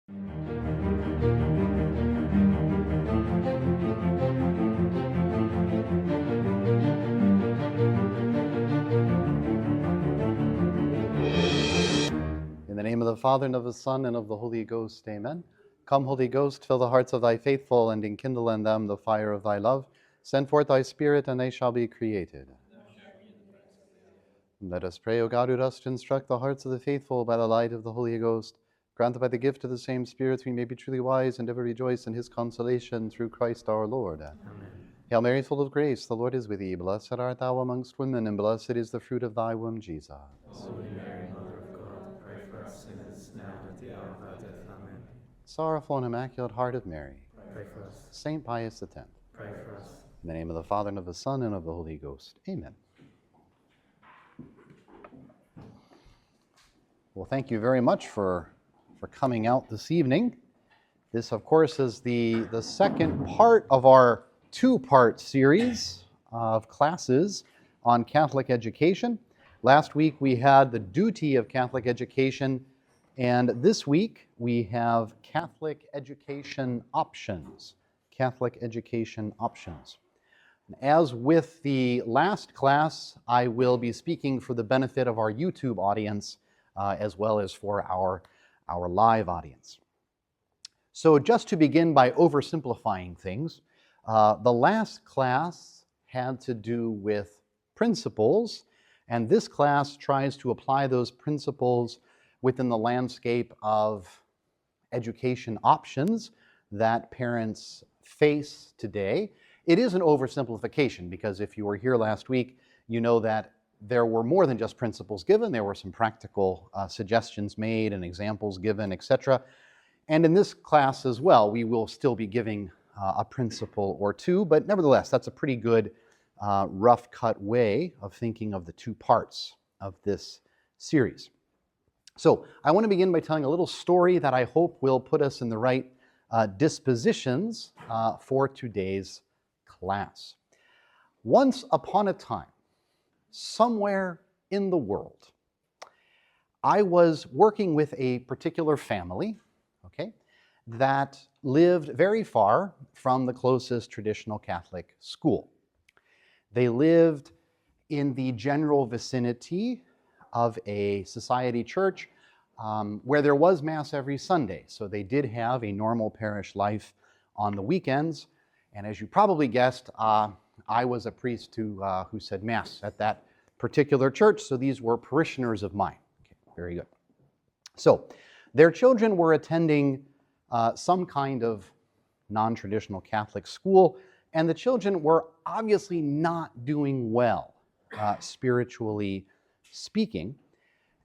In the name of the Father, and of the Son, and of the Holy Ghost, amen. Come, Holy Ghost, fill the hearts of thy faithful, and enkindle in them the fire of thy love. Send forth thy Spirit, and they shall be created. Let us pray, O God, who dost instruct the hearts of the faithful by the light of the Holy Ghost. Grant that by the gift of the same Spirit we may be truly wise and ever rejoice in his consolation through Christ our Lord. Amen. Hail Mary, full of grace, the Lord is with thee. Blessed art thou amongst women, and blessed is the fruit of thy womb, Jesus. Holy Mary, Mother of God, pray for us sinners, now and at the hour of our death. Amen. Sorrowful and Immaculate Heart of Mary, Pray for us. Saint Pius X. Pray for us. In the name of the Father, and of the Son, and of the Holy Ghost. Amen. Well, thank you very much for coming out this evening. This, of course, is the second part of our two-part series of classes on Catholic education. Last week we had the duty of Catholic education, and this week we have Catholic education options. Catholic education options. As with the last class, I will be speaking for the benefit of our YouTube audience as well as for our live audience. So just to begin by oversimplifying things, the last class had to do with principles, and this class tries to apply those principles within the landscape of education options that parents face today. It is an oversimplification because if you were here last week, you know that there were more than just principles given. There were some practical suggestions made and examples given, etc. And in this class as well, we will still be giving a principle or two, but nevertheless, that's a pretty good rough cut way of thinking of the two parts of this series. So I want to begin by telling a little story that I hope will put us in the right dispositions for today's class. Once upon a time, somewhere in the world, I was working with a particular family, okay, that lived very far from the closest traditional Catholic school. They lived in the general vicinity of a society church where there was Mass every Sunday. So they did have a normal parish life on the weekends. And as you probably guessed, I was a priest who said Mass at that particular church. So these were parishioners of mine. Okay, very good. So their children were attending some kind of non-traditional Catholic school, and the children were obviously not doing well, spiritually speaking.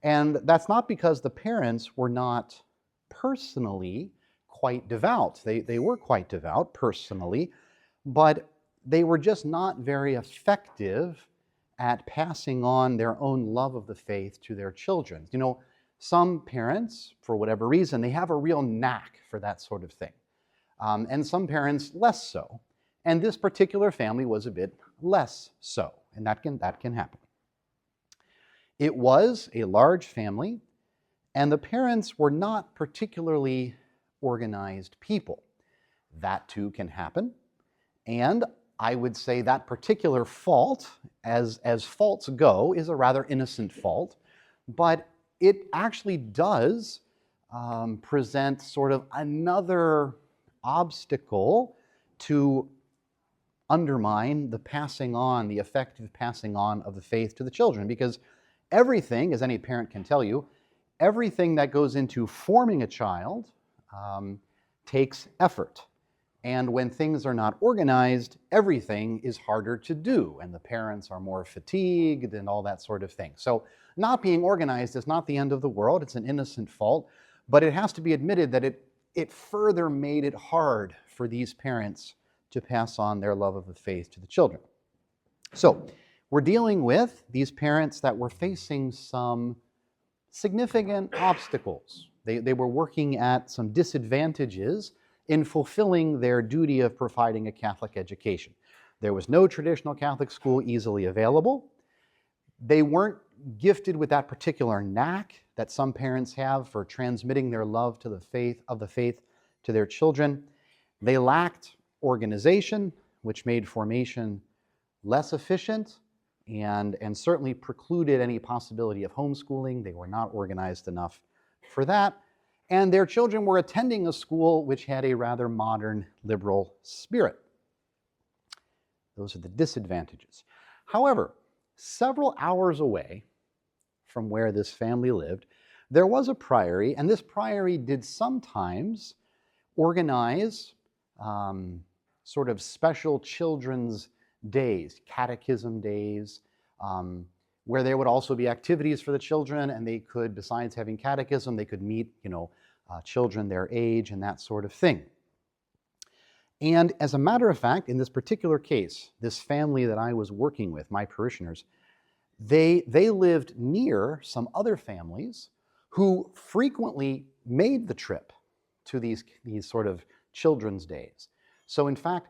And that's not because the parents were not personally quite devout. They were quite devout personally, but they were just not very effective at passing on their own love of the faith to their children. You know, some parents, for whatever reason, they have a real knack for that sort of thing. And some parents less so. And this particular family was a bit less so, and that can happen. It was a large family, and the parents were not particularly organized people. That too can happen. And I would say that particular fault, as faults go, is a rather innocent fault, but it actually does present sort of another obstacle to undermine the passing on, the effective passing on of the faith to the children. Because everything, as any parent can tell you, everything that goes into forming a child takes effort. And when things are not organized, everything is harder to do, and the parents are more fatigued and all that sort of thing. So not being organized is not the end of the world. It's an innocent fault, but it has to be admitted that it further made it hard for these parents to pass on their love of the faith to the children. So we're dealing with these parents that were facing some significant obstacles. They were working at some disadvantages in fulfilling their duty of providing a Catholic education. There was no traditional Catholic school easily available. They weren't gifted with that particular knack that some parents have for transmitting their love to the faith to their children. They lacked organization, which made formation less efficient and certainly precluded any possibility of homeschooling. They were not organized enough for that. And their children were attending a school which had a rather modern liberal spirit. Those are the disadvantages. However, several hours away from where this family lived, there was a priory, and this priory did sometimes organize sort of special children's days, catechism days, where there would also be activities for the children, and they could, besides having catechism, they could meet, children their age and that sort of thing. And as a matter of fact, in this particular case, this family that I was working with, my parishioners, they lived near some other families who frequently made the trip to these sort of children's days. So in fact,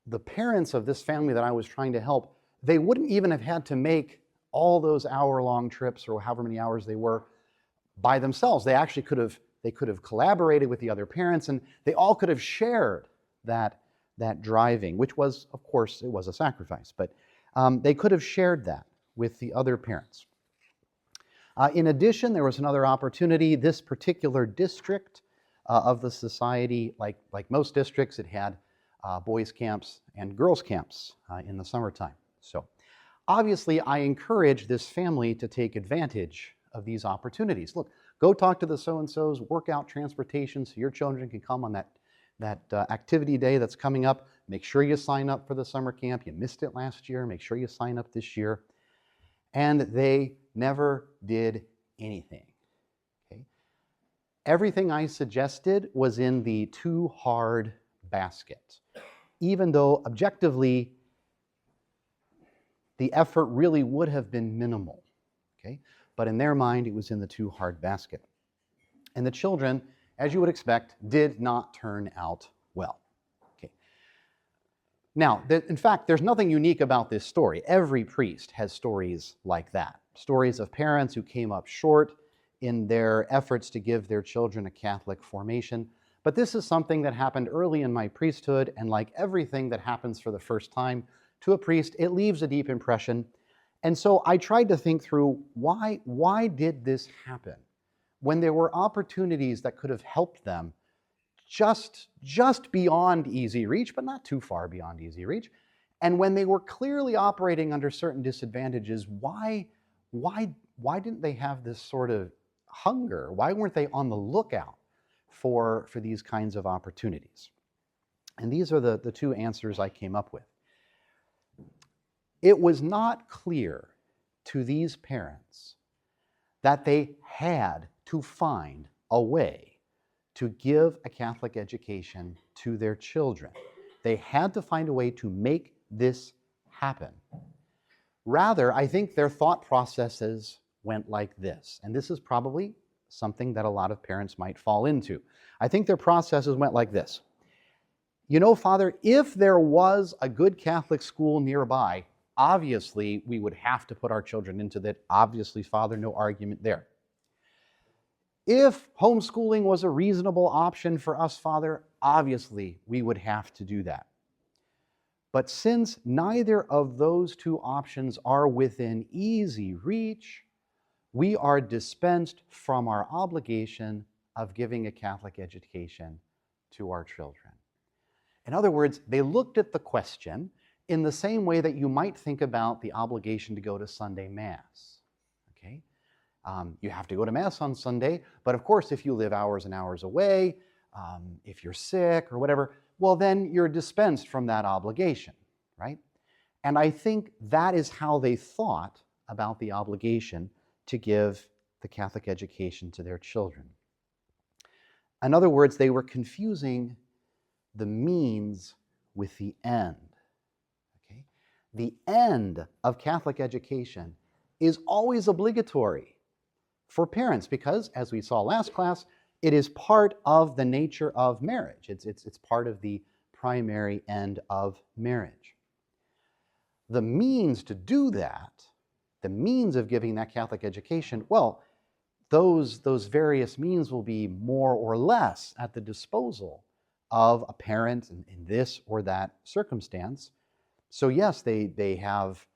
the parents of this family that I was trying to help, they wouldn't even have had to make all those hour-long trips or however many hours they were by themselves. They actually could have collaborated with the other parents, and they all could have shared that driving, which was, of course, it was a sacrifice, but they could have shared that with the other parents. In addition, there was another opportunity. This particular district of the society, like most districts, it had boys' camps and girls' camps in the summertime. So obviously, I encourage this family to take advantage of these opportunities. Look, go talk to the so-and-sos, work out transportation so your children can come on that activity day that's coming up. Make sure you sign up for the summer camp. You missed it last year. Make sure you sign up this year. And they never did anything. Okay? Everything I suggested was in the too hard basket, even though objectively the effort really would have been minimal. Okay? But in their mind, it was in the too hard basket. And the children, as you would expect, did not turn out well. Okay. Now, in fact, there's nothing unique about this story. Every priest has stories like that. Stories of parents who came up short in their efforts to give their children a Catholic formation. But this is something that happened early in my priesthood, and like everything that happens for the first time to a priest, it leaves a deep impression. And so I tried to think through why did this happen? When there were opportunities that could have helped them just beyond easy reach, but not too far beyond easy reach. And when they were clearly operating under certain disadvantages, why didn't they have this sort of hunger? Why weren't they on the lookout for these kinds of opportunities? And these are the two answers I came up with. It was not clear to these parents that they had to find a way to give a Catholic education to their children. They had to find a way to make this happen. Rather, I think their thought processes went like this, and this is probably something that a lot of parents might fall into. I think their processes went like this. You know, Father, if there was a good Catholic school nearby, obviously we would have to put our children into that. Obviously, Father, no argument there. If homeschooling was a reasonable option for us, Father, obviously we would have to do that. But since neither of those two options are within easy reach, we are dispensed from our obligation of giving a Catholic education to our children. In other words, they looked at the question in the same way that you might think about the obligation to go to Sunday Mass. Okay? You have to go to Mass on Sunday, but of course, if you live hours and hours away, if you're sick or whatever, well, then you're dispensed from that obligation, right? And I think that is how they thought about the obligation to give the Catholic education to their children. In other words, they were confusing the means with the end. Okay? The end of Catholic education is always obligatory for parents because, as we saw last class, it is part of the nature of marriage. It's part of the primary end of marriage. The means to do that the means of giving that Catholic education, well, those various means will be more or less at the disposal of a parent in this or that circumstance. So yes, they have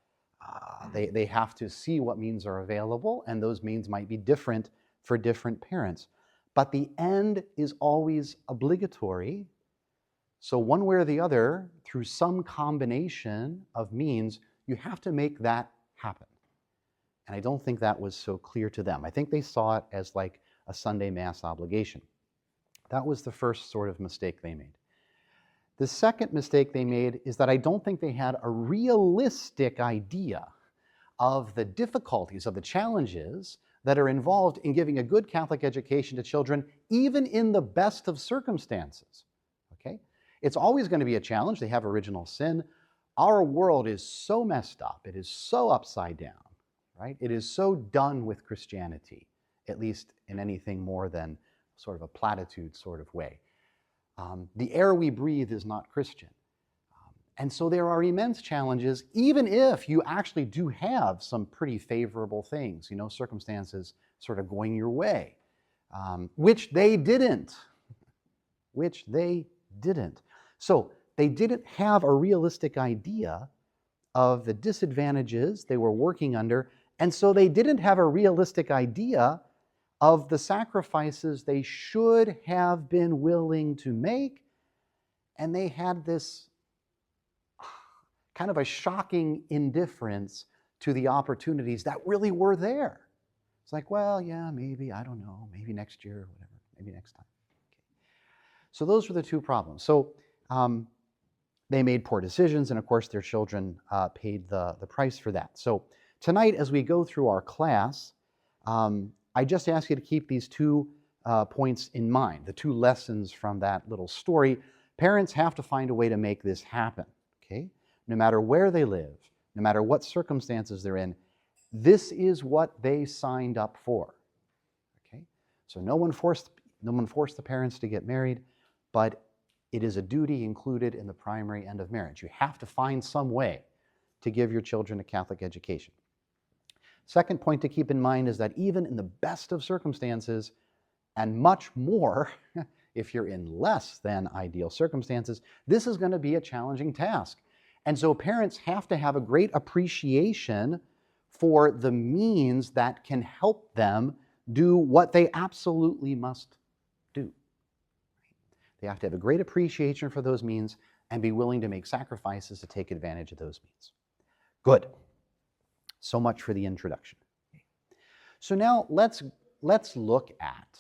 to see what means are available, and those means might be different for different parents. But the end is always obligatory. So one way or the other, through some combination of means, you have to make that happen. And I don't think that was so clear to them. I think they saw it as like a Sunday Mass obligation. That was the first sort of mistake they made. The second mistake they made is that I don't think they had a realistic idea of the difficulties, of the challenges that are involved in giving a good Catholic education to children, even in the best of circumstances. Okay? It's always going to be a challenge. They have original sin. Our world is so messed up. It is so upside down, right? It is so done with Christianity, at least in anything more than sort of a platitude sort of way. The air we breathe is not Christian. And so there are immense challenges, even if you actually do have some pretty favorable things, circumstances sort of going your way, which they didn't. So they didn't have a realistic idea of the disadvantages they were working under, and so they didn't have a realistic idea of the sacrifices they should have been willing to make, and they had this kind of a shocking indifference to the opportunities that really were there. It's like, well, yeah, maybe, I don't know, maybe next year, whatever, maybe next time. Okay. So those were the two problems. So they made poor decisions, and of course their children paid the price for that. So tonight, as we go through our class, I just ask you to keep these 2 points in mind, the 2 lessons from that little story. Parents have to find a way to make this happen, okay? No matter where they live, no matter what circumstances they're in, this is what they signed up for, okay? So no one forced the parents to get married, but it is a duty included in the primary end of marriage. You have to find some way to give your children a Catholic education. Second point to keep in mind is that even in the best of circumstances, and much more if you're in less than ideal circumstances, this is going to be a challenging task. And so parents have to have a great appreciation for the means that can help them do what they absolutely must do. They have to have a great appreciation for those means and be willing to make sacrifices to take advantage of those means. Good. So much for the introduction. So now let's look at,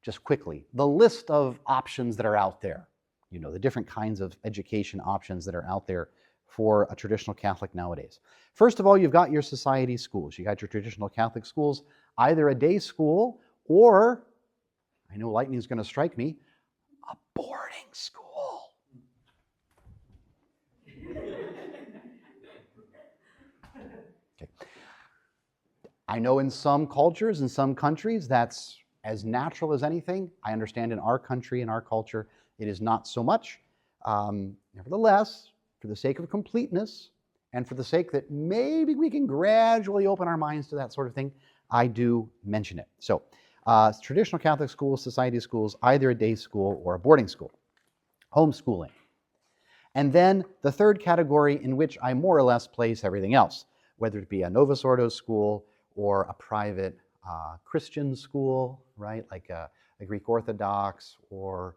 just quickly, the list of options that are out there. The different kinds of education options that are out there for a traditional Catholic nowadays. First of all, you've got your society schools. You got your traditional Catholic schools, either a day school or, I know lightning's going to strike me, a boarding school. Okay. I know in some cultures, in some countries, that's as natural as anything. I understand in our country, in our culture, it is not so much. Nevertheless, for the sake of completeness, and for the sake that maybe we can gradually open our minds to that sort of thing, I do mention it. So, traditional Catholic schools, society schools, either a day school or a boarding school. Homeschooling. And then the third category in which I more or less place everything else, whether it be a Novus Ordo school or a private Christian school, right, like a Greek Orthodox or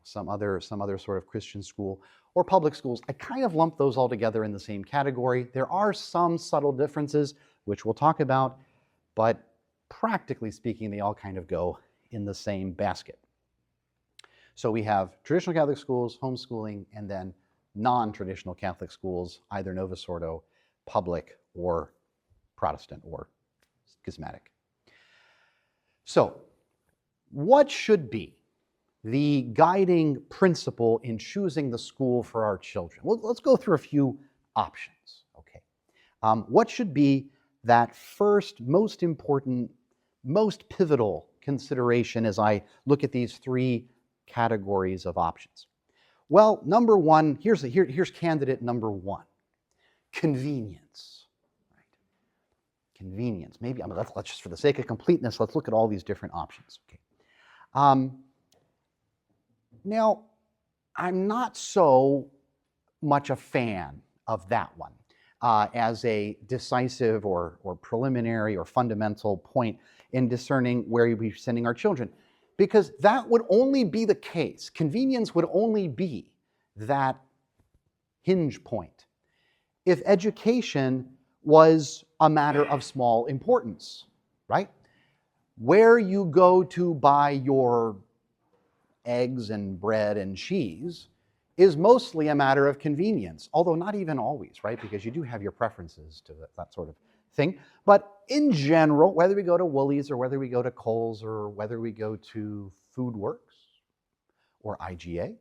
some other sort of Christian school, or public schools. I kind of lump those all together in the same category. There are some subtle differences, which we'll talk about, but practically speaking, they all kind of go in the same basket. So we have traditional Catholic schools, homeschooling, and then non-traditional Catholic schools, either Novus Ordo, public, or Protestant, or schismatic. So, what should be the guiding principle in choosing the school for our children? Well, let's go through a few options, okay? What should be that first, most important, most pivotal consideration as I look at these 3 categories of options? Well, number one, here's candidate number 1, convenience. convenience. Maybe, let's just, for the sake of completeness, let's look at all these different options. Okay. Now, I'm not so much a fan of that one as a decisive or preliminary or fundamental point in discerning where we're sending our children, because that would only be the case. Convenience would only be that hinge point if education was a matter of small importance, right? Where you go to buy your eggs and bread and cheese is mostly a matter of convenience, although not even always, right? Because you do have your preferences to that sort of thing. But in general, whether we go to Woolies or whether we go to Kohl's or whether we go to FoodWorks or IGA,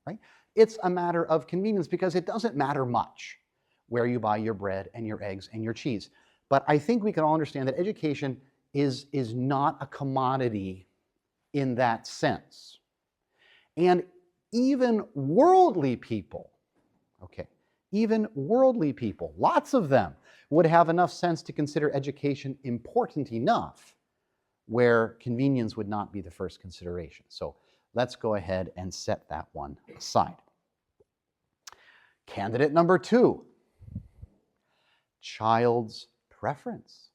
right? It's a matter of convenience because it doesn't matter much where you buy your bread and your eggs and your cheese. But I think we can all understand that education is not a commodity in that sense. And even worldly people, okay, even worldly people, lots of them, would have enough sense to consider education important enough where convenience would not be the first consideration. So let's go ahead and set that one aside. Candidate number 2, child's preference.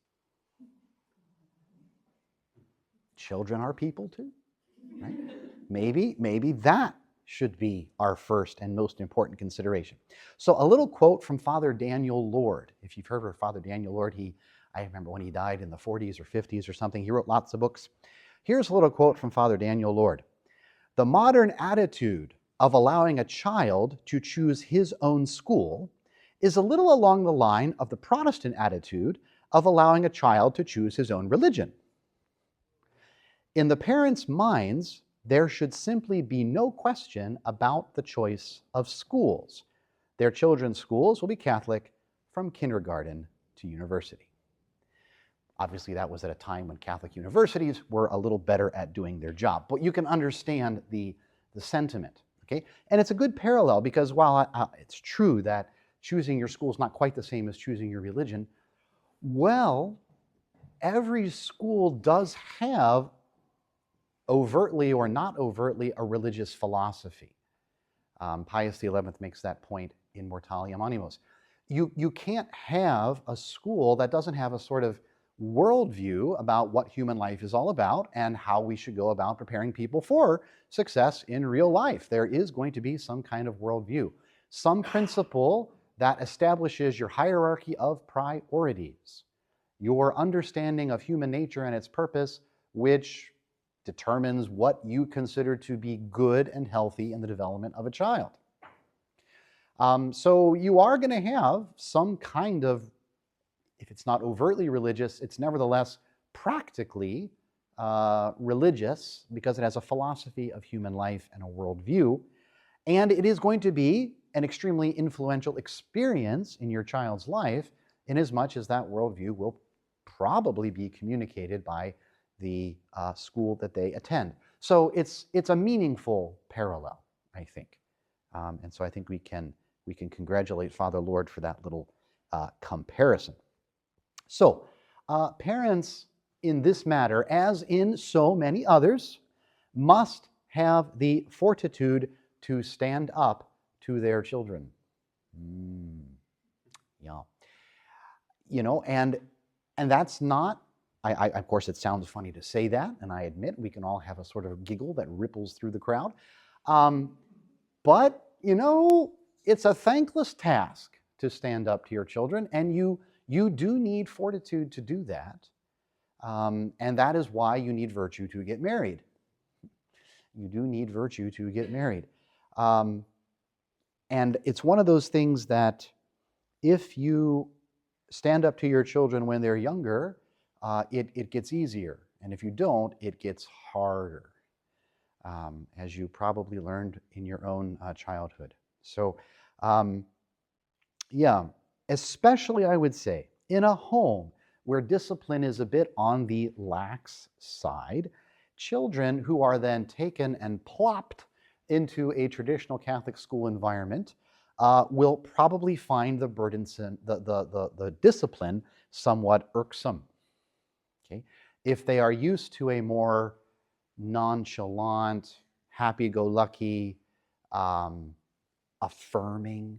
Children are people too, right? Maybe that should be our first and most important consideration. So a little quote from Father Daniel Lord. If you've heard of Father Daniel Lord, I remember when he died in the 40s or 50s or something, he wrote lots of books. Here's a little quote from Father Daniel Lord. The modern attitude of allowing a child to choose his own school is a little along the line of the Protestant attitude of allowing a child to choose his own religion. In the parents' minds, there should simply be no question about the choice of schools. Their children's schools will be Catholic from kindergarten to university. Obviously, that was at a time when Catholic universities were a little better at doing their job. But you can understand the sentiment, okay? And it's a good parallel because while it's true that choosing your school is not quite the same as choosing your religion, well, every school does have, overtly or not overtly, a religious philosophy. Pius XI makes that point in Mortalium Animos. You can't have a school that doesn't have a sort of worldview about what human life is all about and how we should go about preparing people for success in real life. There is going to be some kind of worldview, some principle that establishes your hierarchy of priorities, your understanding of human nature and its purpose, which determines what you consider to be good and healthy in the development of a child. So you are going to have some kind of, if it's not overtly religious, it's nevertheless practically religious because it has a philosophy of human life and a worldview. And it is going to be an extremely influential experience in your child's life, in as much as that worldview will probably be communicated by the school that they attend. So it's a meaningful parallel, I think. And so I think we can congratulate Father Lord for that little comparison. So parents in this matter, as in so many others, must have the fortitude to stand up to their children. Yeah. You know, and that's not, of course, it sounds funny to say that, and I admit we can all have a sort of giggle that ripples through the crowd. But, you know, it's a thankless task to stand up to your children, and you do need fortitude to do that. And that is why you need virtue to get married. You do need virtue to get married. And it's one of those things that if you stand up to your children when they're younger, it gets easier. And if you don't, it gets harder, as you probably learned in your own childhood. So, yeah, especially I would say in a home where discipline is a bit on the lax side, children who are then taken and plopped into a traditional Catholic school environment will probably find the burdensome, the discipline somewhat irksome. Okay? If they are used to a more nonchalant, happy-go-lucky, affirming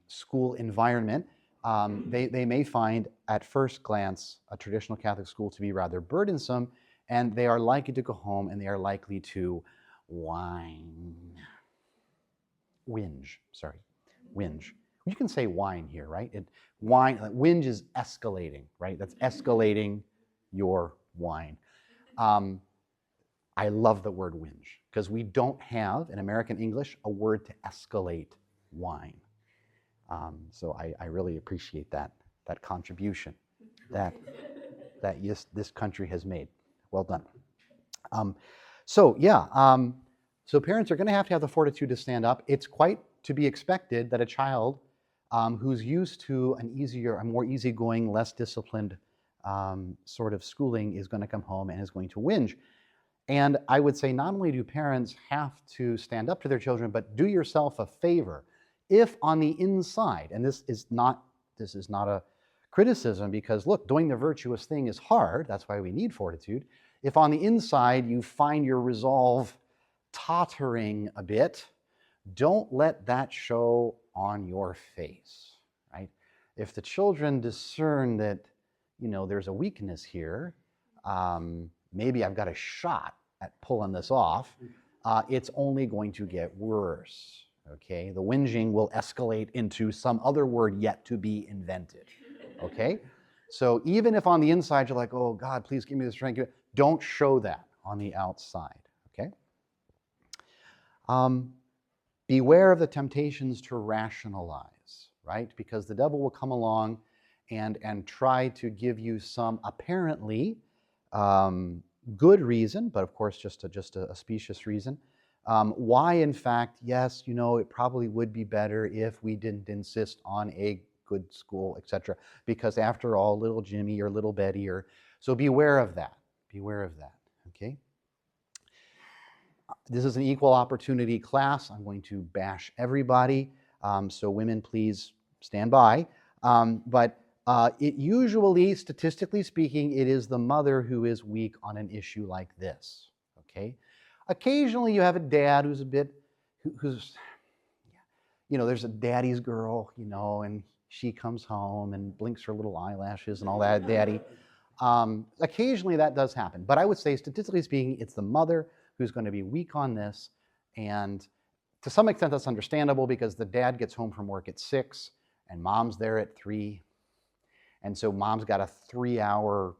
school environment, they may find at first glance a traditional Catholic school to be rather burdensome, and they are likely to go home and they are likely to whinge. You can say whine here, right? Whinge is escalating, right? That's escalating your whine. I love the word whinge because we don't have in American English a word to escalate whine. So I really appreciate that contribution that this country has made. Well done. So parents are going to have the fortitude to stand up. It's quite to be expected that a child who's used to a more easygoing, less disciplined sort of schooling is going to come home and is going to whinge. And I would say not only do parents have to stand up to their children, but do yourself a favor. If on the inside, and this is not a criticism, because look, doing the virtuous thing is hard, that's why we need fortitude. If on the inside you find your resolve tottering a bit, don't let that show on your face, right? If the children discern that, there's a weakness here, maybe I've got a shot at pulling this off, it's only going to get worse, okay? The whinging will escalate into some other word yet to be invented, okay? So even if on the inside you're like, oh God, please give me the strength, don't show that on the outside, okay? Beware of the temptations to rationalize, right? Because the devil will come along and try to give you some apparently good reason, but of course just a specious reason, why in fact, yes, it probably would be better if we didn't insist on a good school, etc. Because after all, little Jimmy or little Betty, so beware of that. Beware of that, okay? This is an equal opportunity class. I'm going to bash everybody, so women, please stand by. But it usually, statistically speaking, it is the mother who is weak on an issue like this, okay? Occasionally you have a dad who's a bit, there's a daddy's girl, and she comes home and blinks her little eyelashes and all that, daddy. Occasionally that does happen, but I would say statistically speaking, it's the mother who's going to be weak on this, and to some extent that's understandable because the dad gets home from work at 6 and mom's there at 3, and so mom's got a 3-hour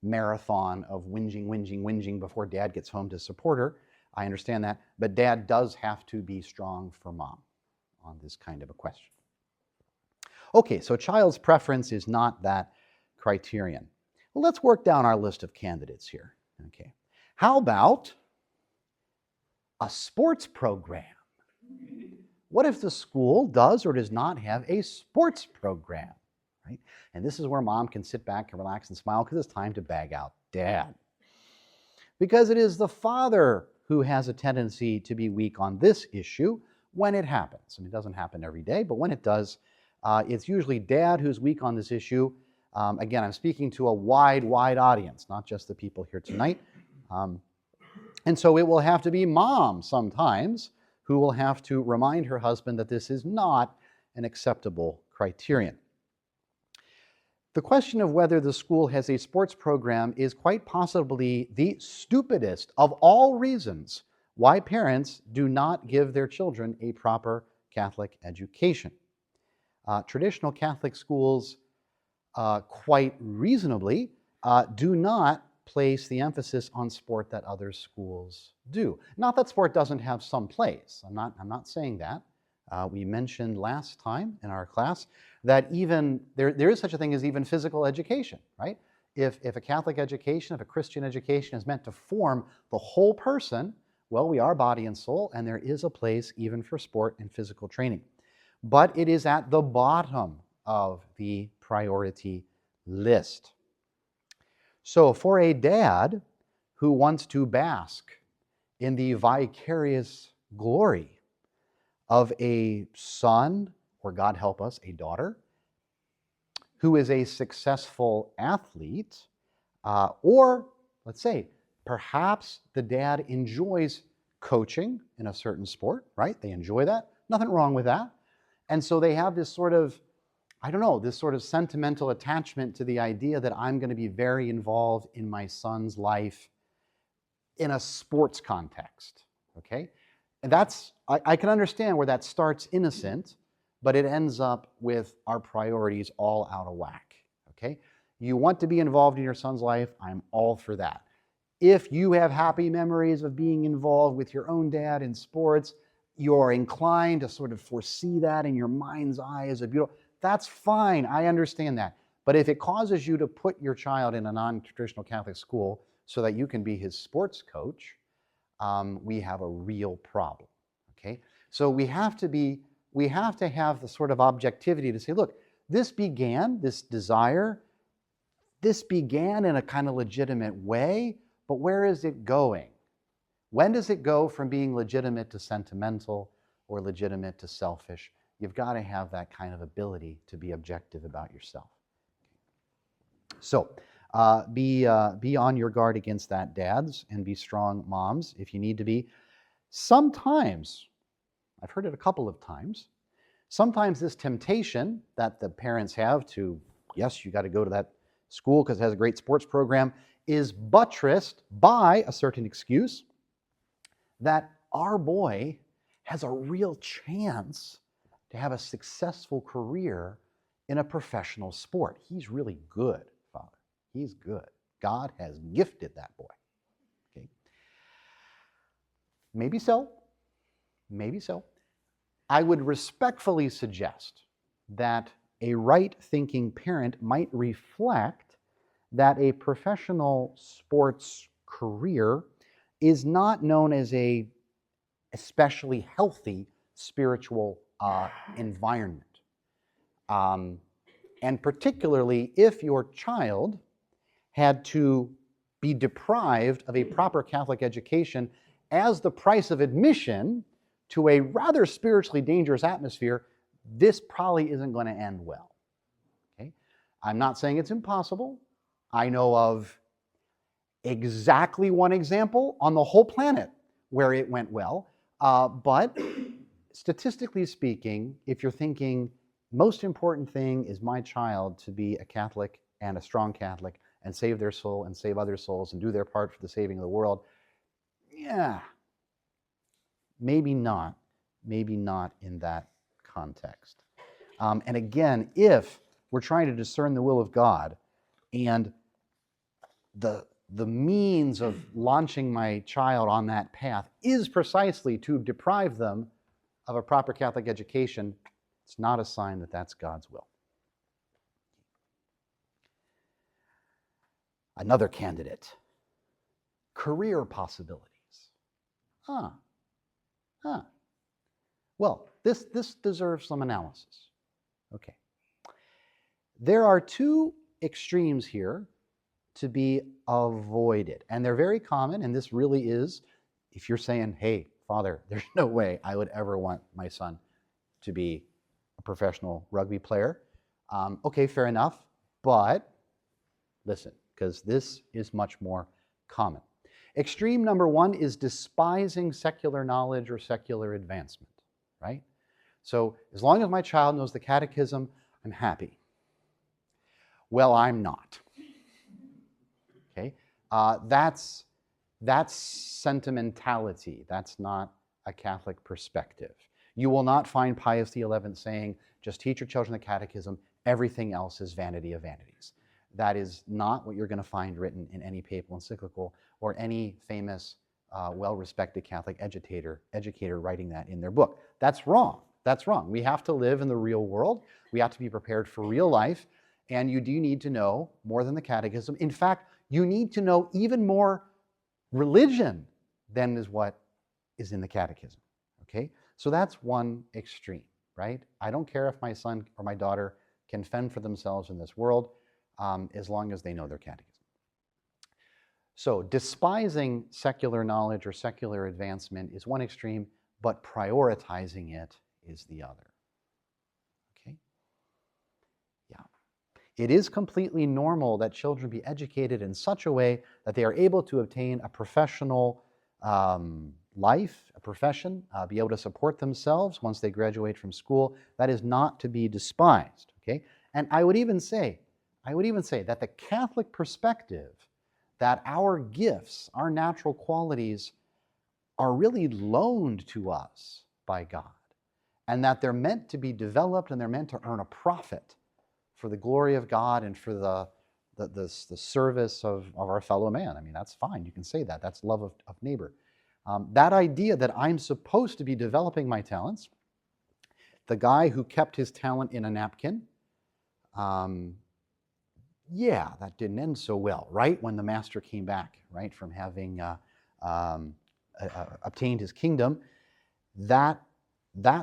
marathon of whinging before dad gets home to support her. I understand that, but dad does have to be strong for mom on this kind of a question. Okay, so child's preference is not that criterion. Well, let's work down our list of candidates here. Okay, how about a sports program? What if the school does or does not have a sports program, right? And this is where mom can sit back and relax and smile because it's time to bag out dad. Because it is the father who has a tendency to be weak on this issue when it happens. I mean, it doesn't happen every day, but when it does, it's usually dad who's weak on this issue. Again, I'm speaking to a wide audience, not just the people here tonight. And so it will have to be mom sometimes who will have to remind her husband that this is not an acceptable criterion. The question of whether the school has a sports program is quite possibly the stupidest of all reasons why parents do not give their children a proper Catholic education. Traditional Catholic schools, quite reasonably, do not place the emphasis on sport that other schools do. Not that sport doesn't have some place. I'm not saying that. We mentioned last time in our class that even there is such a thing as even physical education, right? If a Catholic education, if a Christian education is meant to form the whole person, well, we are body and soul, and there is a place even for sport and physical training. But it is at the bottom of the priority list. So for a dad who wants to bask in the vicarious glory of a son, or God help us, a daughter, who is a successful athlete, or let's say, perhaps the dad enjoys coaching in a certain sport, right? They enjoy that. Nothing wrong with that. And so they have this sort of, I don't know, this sort of sentimental attachment to the idea that I'm going to be very involved in my son's life in a sports context, okay? And that's, I can understand where that starts innocent, but it ends up with our priorities all out of whack, okay? You want to be involved in your son's life, I'm all for that. If you have happy memories of being involved with your own dad in sports, you're inclined to sort of foresee that in your mind's eye as a beautiful, that's fine, I understand that. But if it causes you to put your child in a non-traditional Catholic school so that you can be his sports coach, we have a real problem, okay? So we have to have the sort of objectivity to say, look, this desire, this began in a kind of legitimate way, but where is it going? When does it go from being legitimate to sentimental or legitimate to selfish? You've got to have that kind of ability to be objective about yourself. So be on your guard against that, dads, and be strong moms if you need to be. Sometimes, I've heard it a couple of times, sometimes this temptation that the parents have to, yes, you got to go to that school because it has a great sports program, is buttressed by a certain excuse that our boy has a real chance to have a successful career in a professional sport. He's really good, Father. He's good. God has gifted that boy. Okay. Maybe so. Maybe so. I would respectfully suggest that a right-thinking parent might reflect that a professional sports career is not known as a especially healthy spiritual environment. And particularly if your child had to be deprived of a proper Catholic education as the price of admission to a rather spiritually dangerous atmosphere, this probably isn't going to end well. Okay? I'm not saying it's impossible. I know of exactly one example on the whole planet where it went well. But statistically speaking, if you're thinking, most important thing is my child to be a Catholic and a strong Catholic and save their soul and save other souls and do their part for the saving of the world, yeah, maybe not in that context. And again, if we're trying to discern the will of God and the means of launching my child on that path is precisely to deprive them of a proper Catholic education, it's not a sign that that's God's will. Another candidate, career possibilities. Well, this deserves some analysis. Okay. There are two extremes here to be avoided. And they're very common, and this really is, if you're saying, hey, Father, there's no way I would ever want my son to be a professional rugby player. Okay, fair enough, but listen, because this is much more common. Extreme number one is despising secular knowledge or secular advancement, right? So as long as my child knows the catechism, I'm happy. Well, I'm not. Okay, that's sentimentality. That's not a Catholic perspective. You will not find Pius XI saying, just teach your children the catechism, everything else is vanity of vanities. That is not what you're going to find written in any papal encyclical or any famous, well-respected Catholic educator writing that in their book. That's wrong. That's wrong. We have to live in the real world. We have to be prepared for real life. And you do need to know more than the catechism. In fact, you need to know even more religion than is what is in the catechism, okay? So that's one extreme, right? I don't care if my son or my daughter can fend for themselves in this world as long as they know their catechism. So despising secular knowledge or secular advancement is one extreme, but prioritizing it is the other, okay? Yeah. It is completely normal that children be educated in such a way that they are able to obtain a professional life, a profession, be able to support themselves once they graduate from school. That is not to be despised, okay? And I would even say that the Catholic perspective, that our gifts, our natural qualities, are really loaned to us by God, and that they're meant to be developed and they're meant to earn a profit for the glory of God and for the service of our fellow man. I mean, that's fine. You can say that. That's love of neighbor. That idea that I'm supposed to be developing my talents, the guy who kept his talent in a napkin, yeah, that didn't end so well, right? When the master came back, right, from having obtained his kingdom, that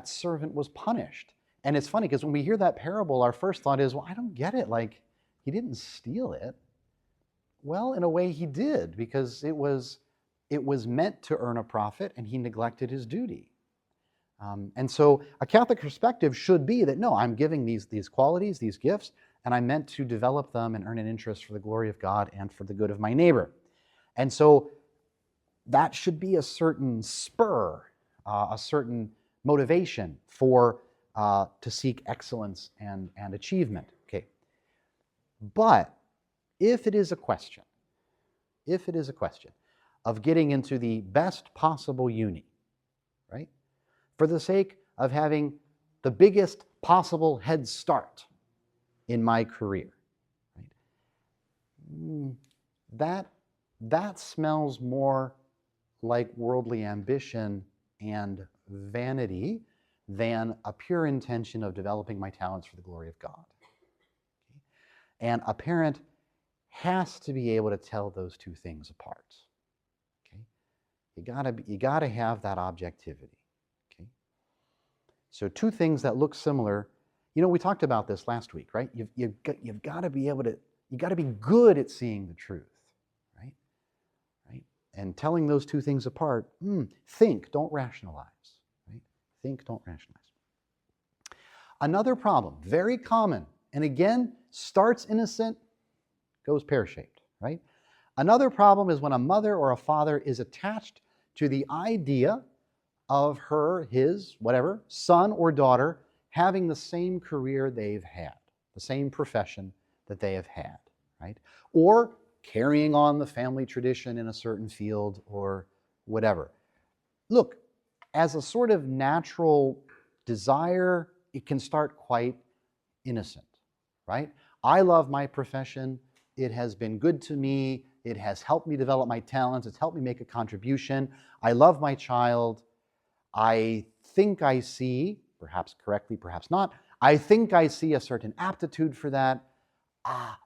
servant was punished. And it's funny because when we hear that parable, our first thought is, well, I don't get it. Like, he didn't steal it. Well, in a way he did, because it was meant to earn a profit and he neglected his duty. And so a Catholic perspective should be that, no, I'm giving these qualities, these gifts, and I'm meant to develop them and earn an interest for the glory of God and for the good of my neighbor. And so that should be a certain spur, a certain motivation to seek excellence and achievement. Okay. But if it is a question of getting into the best possible uni, right, for the sake of having the biggest possible head start in my career, right, that smells more like worldly ambition and vanity than a pure intention of developing my talents for the glory of God. And a parent has to be able to tell those two things apart. Okay? You gotta have that objectivity. Okay? So two things that look similar. You know, we talked about this last week, right? You've got to be able to. You got to be good at seeing the truth, right? Right? And telling those two things apart. Think, don't rationalize. Right? Think, don't rationalize. Another problem, very common, and again, starts innocent, goes pear-shaped, right? Another problem is when a mother or a father is attached to the idea of his, whatever, son or daughter having the same career they've had, the same profession that they have had, right? Or carrying on the family tradition in a certain field or whatever. Look, as a sort of natural desire, it can start quite innocent, right? I love my profession. It has been good to me. It has helped me develop my talents. It's helped me make a contribution. I love my child. I think I see, perhaps correctly, perhaps not, I think I see a certain aptitude for that.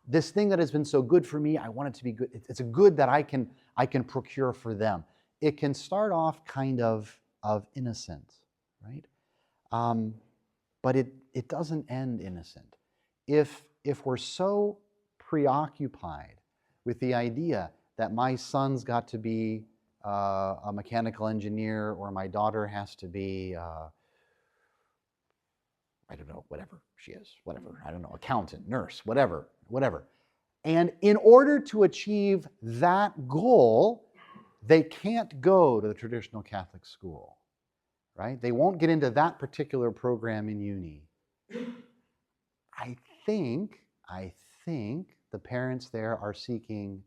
This thing that has been so good for me, I want it to be good. It's a good that I can procure for them. It can start off kind of innocent, right? But it doesn't end innocent. If we're so preoccupied with the idea that my son's got to be a mechanical engineer, or my daughter has to be, I don't know, whatever she is, whatever, I don't know, accountant, nurse, whatever. And in order to achieve that goal, they can't go to the traditional Catholic school, right? They won't get into that particular program in uni. I think the parents there are seeking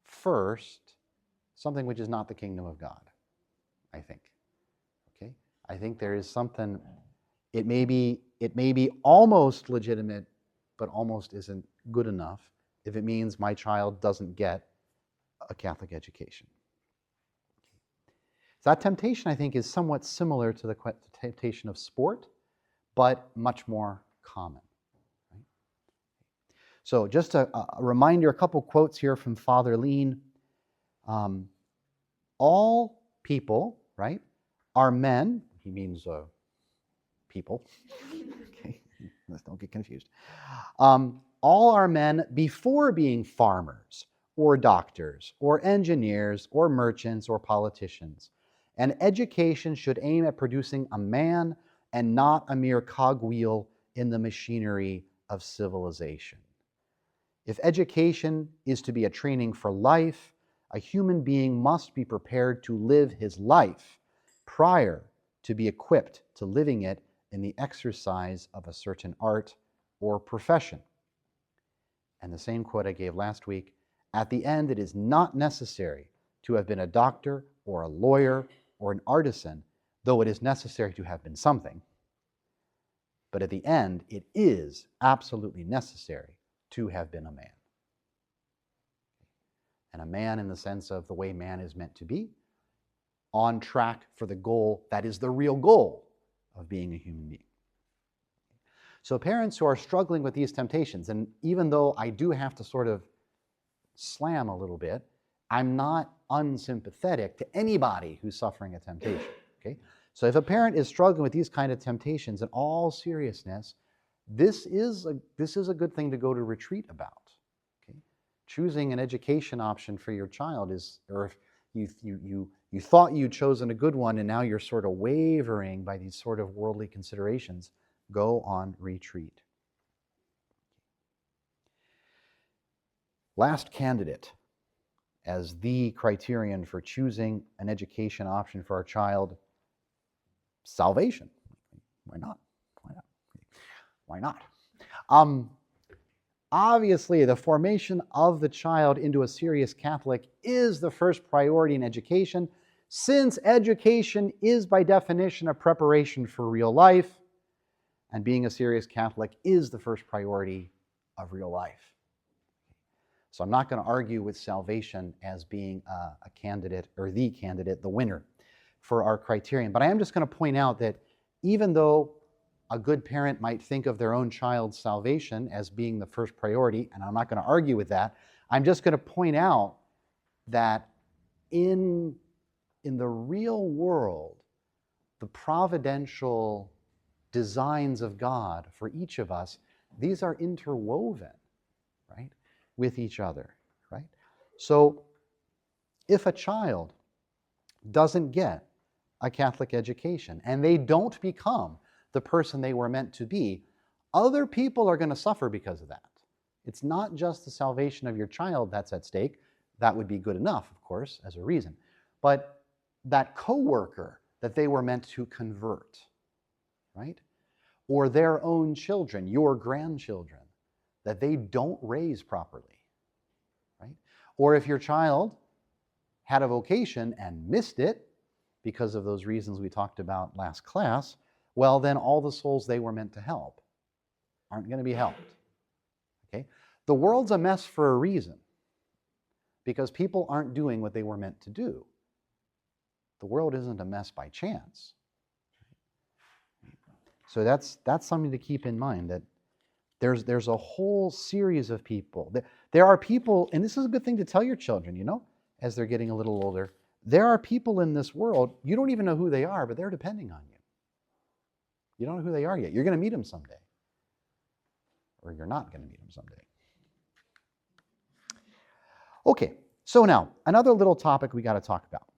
first something which is not the kingdom of God, I think. Okay? I think there is something, it may be almost legitimate, but almost isn't good enough if it means my child doesn't get a Catholic education. So that temptation, I think, is somewhat similar to the temptation of sport, but much more common. Right? So just a reminder, a couple quotes here from Father Lean. All people, right, are men. He means people. Okay, let's don't get confused. All are men before being farmers or doctors or engineers or merchants or politicians. And education should aim at producing a man and not a mere cogwheel in the machinery of civilization. If education is to be a training for life, a human being must be prepared to live his life prior to be equipped to living it in the exercise of a certain art or profession. And the same quote I gave last week, at the end, it is not necessary to have been a doctor or a lawyer or an artisan, though it is necessary to have been something. But at the end, it is absolutely necessary to have been a man. And a man in the sense of the way man is meant to be, on track for the goal that is the real goal of being a human being. So parents who are struggling with these temptations, and even though I do have to sort of slam a little bit, I'm not unsympathetic to anybody who's suffering a temptation. Okay? So if a parent is struggling with these kind of temptations, in all seriousness, this is a good thing to go to retreat about. Okay? Choosing an education option for your child is, or if you thought you'd chosen a good one and now you're sort of wavering by these sort of worldly considerations, go on retreat. Last candidate as the criterion for choosing an education option for our child, salvation. Why not? Why not? Why not? Obviously, the formation of the child into a serious Catholic is the first priority in education, since education is by definition a preparation for real life, and being a serious Catholic is the first priority of real life. So I'm not going to argue with salvation as being a candidate, or the candidate, the winner for our criterion. But I am just going to point out that even though a good parent might think of their own child's salvation as being the first priority, and I'm not going to argue with that, I'm just going to point out that in the real world, the providential designs of God for each of us, these are interwoven, right, with each other, right? So if a child doesn't get a Catholic education and they don't become the person they were meant to be, other people are going to suffer because of that. It's not just the salvation of your child that's at stake. That would be good enough, of course, as a reason. But that coworker that they were meant to convert, right? Or their own children, your grandchildren, that they don't raise properly, right? Or if your child had a vocation and missed it because of those reasons we talked about last class, well, then all the souls they were meant to help aren't going to be helped, okay? The world's a mess for a reason, because people aren't doing what they were meant to do. The world isn't a mess by chance. So that's something to keep in mind, that there's a whole series of people. There are people, and this is a good thing to tell your children, you know, as they're getting a little older. There are people in this world, you don't even know who they are, but they're depending on you. You don't know who they are yet. You're going to meet them someday. Or you're not going to meet them someday. Okay, so now, another little topic we got to talk about.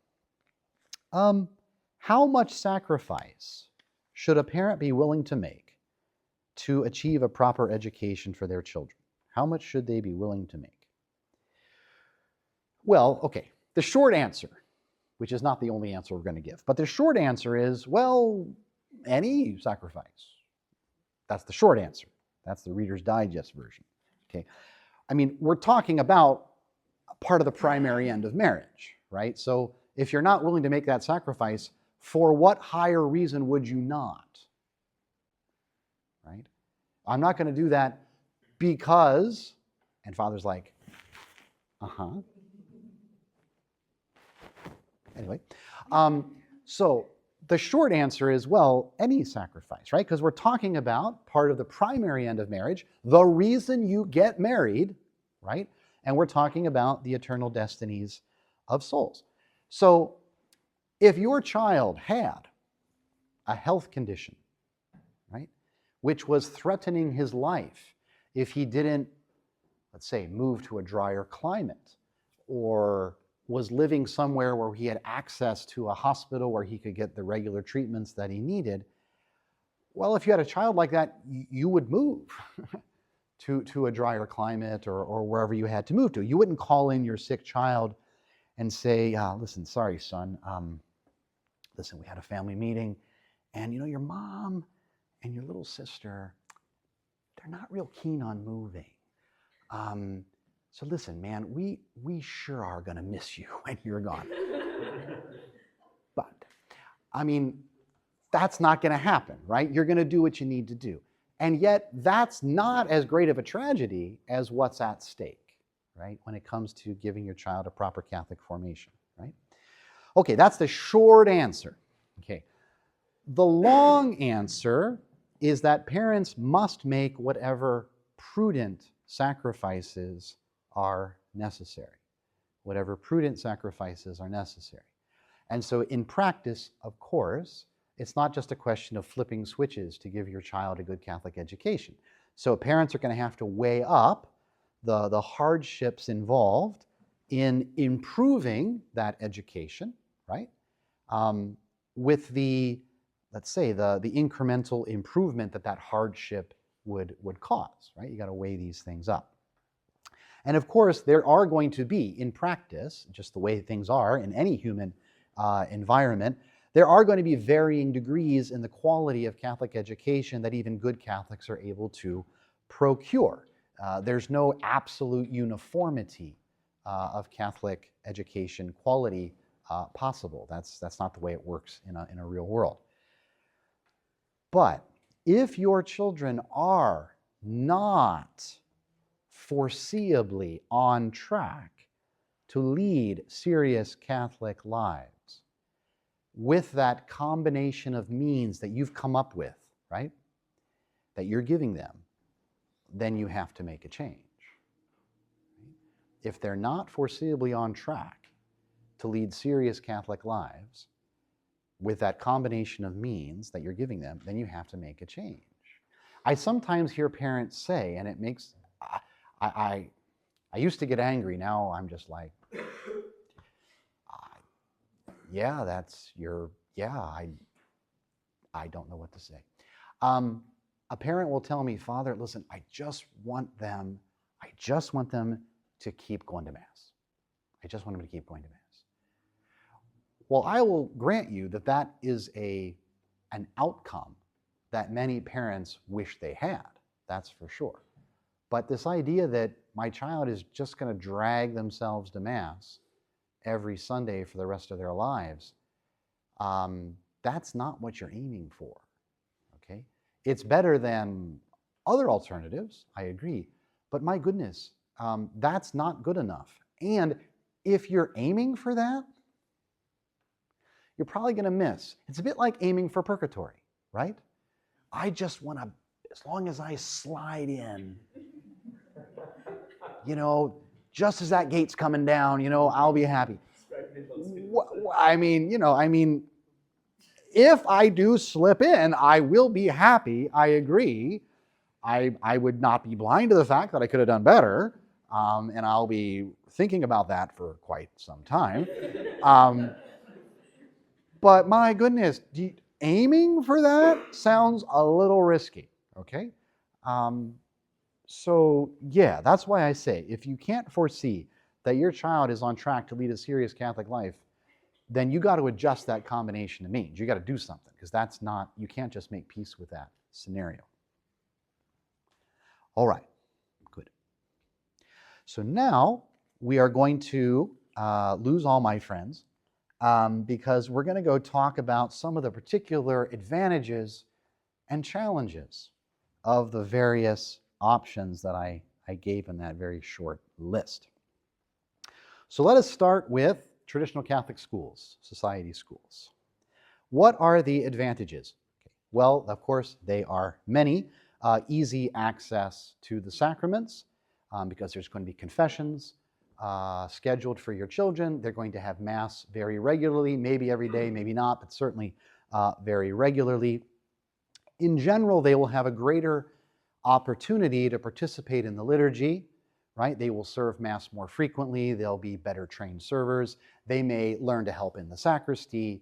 How much sacrifice should a parent be willing to make to achieve a proper education for their children? How much should they be willing to make? Well, okay, the short answer, which is not the only answer we're going to give, but the short answer is, well, any sacrifice. That's the short answer. That's the Reader's Digest version. Okay, I mean, we're talking about part of the primary end of marriage, right? So if you're not willing to make that sacrifice, for what higher reason would you not? Right? I'm not going to do that because, and Father's like, Anyway, so the short answer is, well, any sacrifice, right? Because we're talking about part of the primary end of marriage, the reason you get married, right? And we're talking about the eternal destinies of souls. So if your child had a health condition, right, which was threatening his life if he didn't, let's say, move to a drier climate, or was living somewhere where he had access to a hospital where he could get the regular treatments that he needed, well, if you had a child like that, you would move. to a drier climate or wherever you had to move to. You wouldn't call in your sick child and say, listen, sorry, son, listen, we had a family meeting, and your mom and your little sister, they're not real keen on moving. So listen, man, we sure are going to miss you when you're gone. But, I mean, that's not going to happen, right? You're going to do what you need to do. And yet, that's not as great of a tragedy as what's at stake, right? When it comes to giving your child a proper Catholic formation, right? Okay, that's the short answer. Okay. The long answer is that parents must make whatever prudent sacrifices are necessary. Whatever prudent sacrifices are necessary. And so in practice, of course, it's not just a question of flipping switches to give your child a good Catholic education. So parents are going to have to weigh up the hardships involved in improving that education, right? With the, let's say, the incremental improvement that hardship would cause, right? You got to weigh these things up. And of course, there are going to be, in practice, just the way things are in any human environment, there are going to be varying degrees in the quality of Catholic education that even good Catholics are able to procure. There's no absolute uniformity of Catholic education quality possible. That's not the way it works in a real world. But if your children are not foreseeably on track to lead serious Catholic lives with that combination of means that you've come up with, right, that you're giving them, then you have to make a change. If they're not foreseeably on track to lead serious Catholic lives with that combination of means that you're giving them, then you have to make a change. I sometimes hear parents say, and it makes, I used to get angry, now I'm just like, yeah, that's your, yeah, I don't know what to say. A parent will tell me, Father, listen, I just want them to keep going to Mass. I just want them to keep going to Mass. Well, I will grant you that is an outcome that many parents wish they had, that's for sure. But this idea that my child is just going to drag themselves to Mass every Sunday for the rest of their lives, that's not what you're aiming for, okay? It's better than other alternatives, I agree, but my goodness, that's not good enough. And if you're aiming for that, you're probably going to miss. It's a bit like aiming for purgatory, right? I just want to, as long as I slide in, just as that gate's coming down, I'll be happy. I mean, if I do slip in, I will be happy, I agree. I would not be blind to the fact that I could have done better, and I'll be thinking about that for quite some time. But my goodness, aiming for that sounds a little risky, okay? So yeah, that's why I say, if you can't foresee that your child is on track to lead a serious Catholic life, then you got to adjust that combination of means. You got to do something, because that's not, you can't just make peace with that scenario. All right, good. So now we are going to lose all my friends because we're going to go talk about some of the particular advantages and challenges of the various options that I gave in that very short list. So let us start with traditional Catholic schools, society schools. What are the advantages? Okay. Well, of course, they are many. Easy access to the sacraments, because there's going to be confessions scheduled for your children. They're going to have Mass very regularly, maybe every day, maybe not, but certainly very regularly. In general, they will have a greater opportunity to participate in the liturgy, right? They will serve Mass more frequently. They'll be better trained servers. They may learn to help in the sacristy.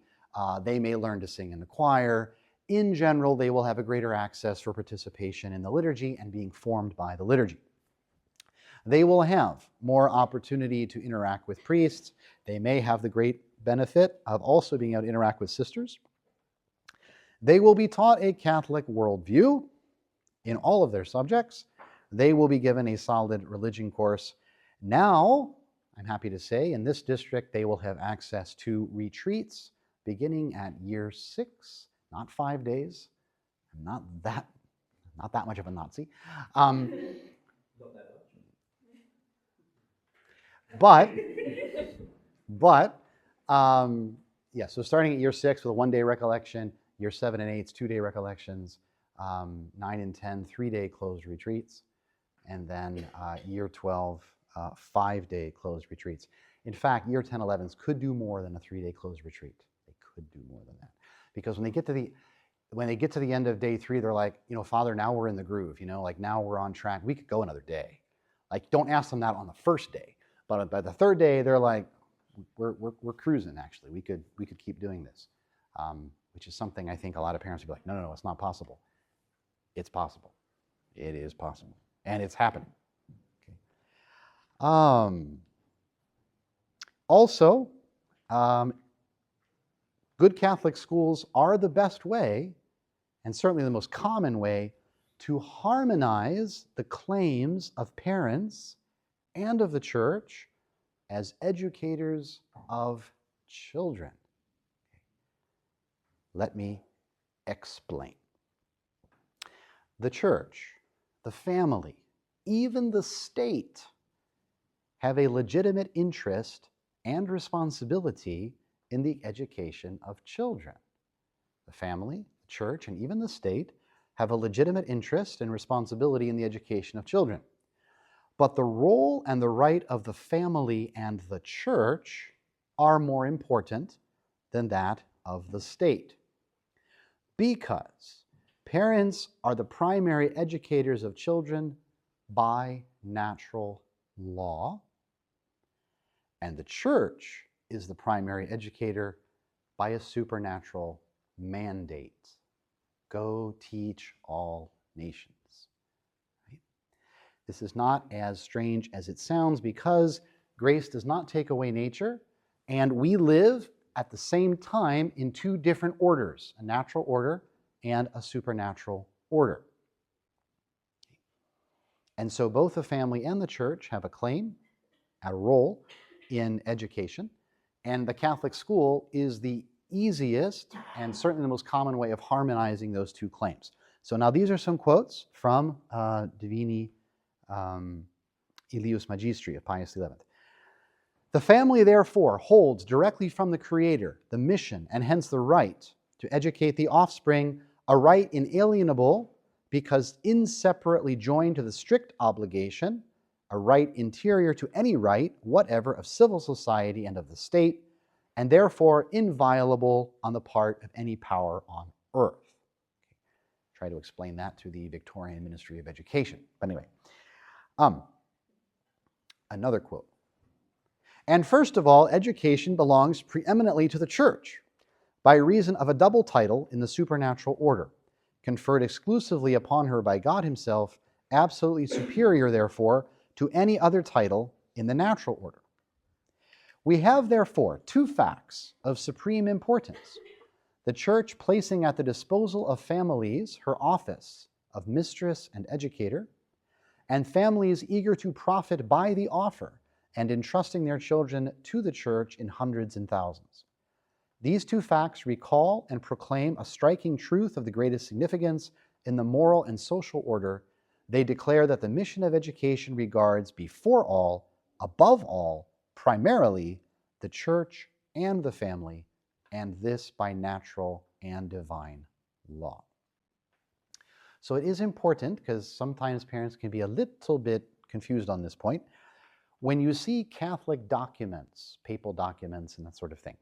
They may learn to sing in the choir. in general, they will have a greater access for participation in the liturgy and being formed by the liturgy. They will have more opportunity to interact with priests. They may have the great benefit of also being able to interact with sisters. They will be taught a Catholic worldview in all of their subjects. They will be given a solid religion course. Now, I'm happy to say, in this district, they will have access to retreats beginning at year 6, not 5 days. I'm not that much of a Nazi. Yeah, so starting at year 6 with a 1-day recollection, year 7 and 8, 2-day recollections, 9 and 10, 3-day closed retreats, and then year 12, 5-day closed retreats. In fact, year 10, 11s could do more than a 3-day closed retreat. They could do more than that. Because when they get to the end of day 3, they're like, Father, now we're in the groove, like now we're on track. We could go another day. Like, don't ask them that on the first day. But by the 3rd day, they're like, we're cruising, actually. We could keep doing this, which is something I think a lot of parents would be like, no, it's not possible. It's possible. It is possible. And it's happening. Okay. Also, good Catholic schools are the best way, and certainly the most common way, to harmonize the claims of parents and of the church as educators of children. Let me explain. The church, the family, even the state have a legitimate interest and responsibility in the education of children. The family, the church, and even the state have a legitimate interest and responsibility in the education of children. But the role and the right of the family and the church are more important than that of the state. Because parents are the primary educators of children by natural law, and the church is the primary educator by a supernatural mandate. Go teach all nations. Right? This is not as strange as it sounds because grace does not take away nature, and we live at the same time in 2 different orders, a natural order and a supernatural order. And so both the family and the church have a claim, a role in education, and the Catholic school is the easiest and certainly the most common way of harmonizing those 2 claims. So now these are some quotes from Divini Ilius Magistri of Pius XI. The family, therefore, holds directly from the Creator the mission and hence the right to educate the offspring, a right inalienable because inseparably joined to the strict obligation, a right interior to any right whatever of civil society and of the state, and therefore inviolable on the part of any power on earth. Okay. Try to explain that to the Victorian Ministry of Education. But anyway, another quote. And first of all, education belongs preeminently to the Church by reason of a double title in the supernatural order, conferred exclusively upon her by God Himself, absolutely superior, therefore, to any other title in the natural order. We have, therefore, 2 facts of supreme importance. The Church placing at the disposal of families her office of mistress and educator, and families eager to profit by the offer and entrusting their children to the Church in hundreds and thousands. These 2 facts recall and proclaim a striking truth of the greatest significance in the moral and social order. They declare that the mission of education regards before all, above all, primarily the Church and the family, and this by natural and divine law. So it is important, because sometimes parents can be a little bit confused on this point. When you see Catholic documents, papal documents and that sort of thing,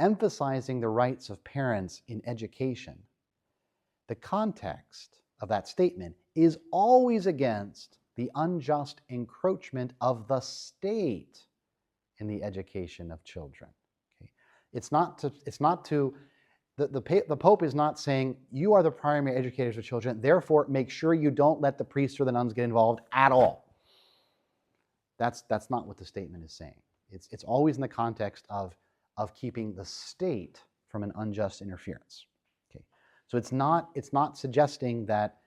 emphasizing the rights of parents in education, the context of that statement is always against the unjust encroachment of the state in the education of children. Okay? It's not to The Pope is not saying, you are the primary educators of children, therefore make sure you don't let the priests or the nuns get involved at all. That's not what the statement is saying. It's always in the context of keeping the state from an unjust interference. Okay, so it's not suggesting that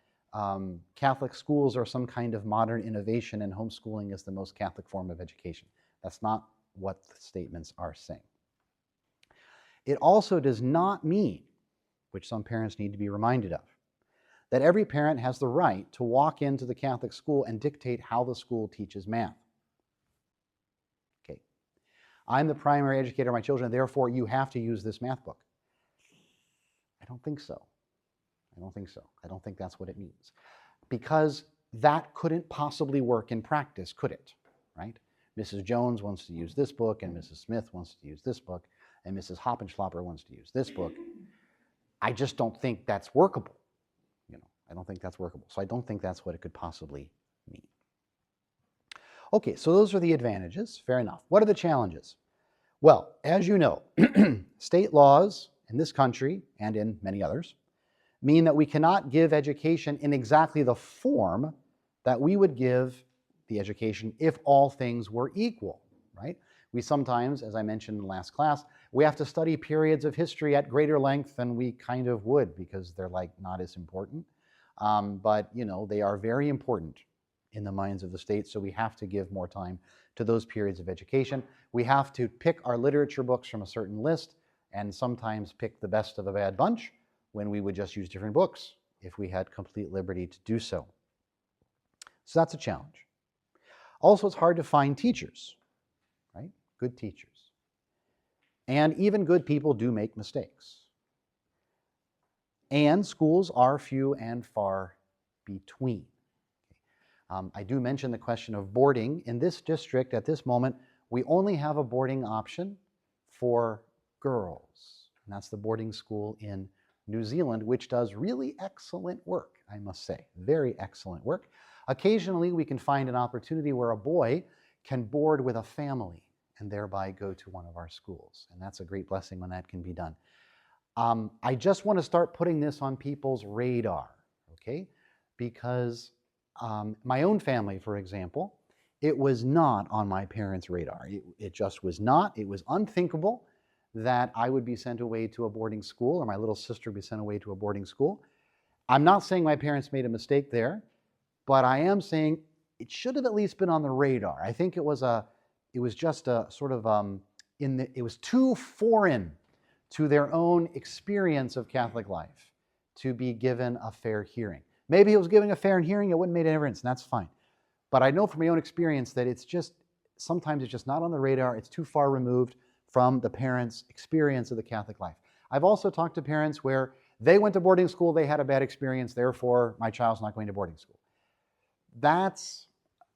Catholic schools are some kind of modern innovation and homeschooling is the most Catholic form of education. That's not what the statements are saying. It also does not mean, which some parents need to be reminded of, that every parent has the right to walk into the Catholic school and dictate how the school teaches math. Okay, I'm the primary educator of my children, therefore you have to use this math book. I don't think so. I don't think so. I don't think that's what it means. Because that couldn't possibly work in practice, could it? Right? Mrs. Jones wants to use this book, and Mrs. Smith wants to use this book, and Mrs. Hoppenschlapper wants to use this book. I just don't think that's workable. I don't think that's workable. So I don't think that's what it could possibly mean. Okay, so those are the advantages. Fair enough. What are the challenges? Well, as you know, state laws in this country and in many others mean that we cannot give education in exactly the form that we would give the education if all things were equal, right? We sometimes, as I mentioned in the last class, we have to study periods of history at greater length than we kind of would because they're like not as important. But they are very important in the minds of the state, so we have to give more time to those periods of education. We have to pick our literature books from a certain list and sometimes pick the best of a bad bunch when we would just use different books if we had complete liberty to do so. So that's a challenge. Also, it's hard to find teachers, right? Good teachers. And even good people do make mistakes. And schools are few and far between. I do mention the question of boarding. In this district, at this moment, we only have a boarding option for girls. And that's the boarding school in New Zealand, which does really excellent work, I must say. Very excellent work. Occasionally, we can find an opportunity where a boy can board with a family and thereby go to one of our schools. And that's a great blessing when that can be done. I just want to start putting this on people's radar, okay? Because my own family, for example, it was not on my parents' radar. It just was not. It was unthinkable that I would be sent away to a boarding school or my little sister would be sent away to a boarding school. I'm not saying my parents made a mistake there, but I am saying it should have at least been on the radar. I think it was just a sort of, it was too foreign to their own experience of Catholic life to be given a fair hearing. Maybe it was giving a fair hearing, it wouldn't make any difference, and that's fine. But I know from my own experience that sometimes it's just not on the radar, it's too far removed from the parents' experience of the Catholic life. I've also talked to parents where they went to boarding school, they had a bad experience, therefore my child's not going to boarding school. That's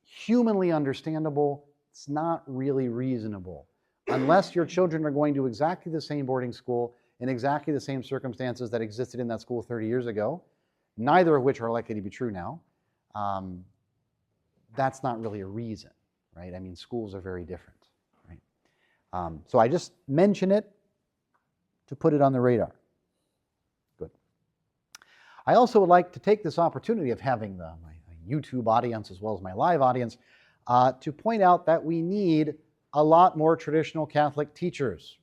humanly understandable, it's not really reasonable. Unless your children are going to exactly the same boarding school in exactly the same circumstances that existed in that school 30 years ago, neither of which are likely to be true now, that's not really a reason, right? I mean, schools are very different, right? So I just mention it to put it on the radar. Good. I also would like to take this opportunity of having my YouTube audience as well as my live audience to point out that we need a lot more traditional Catholic teachers.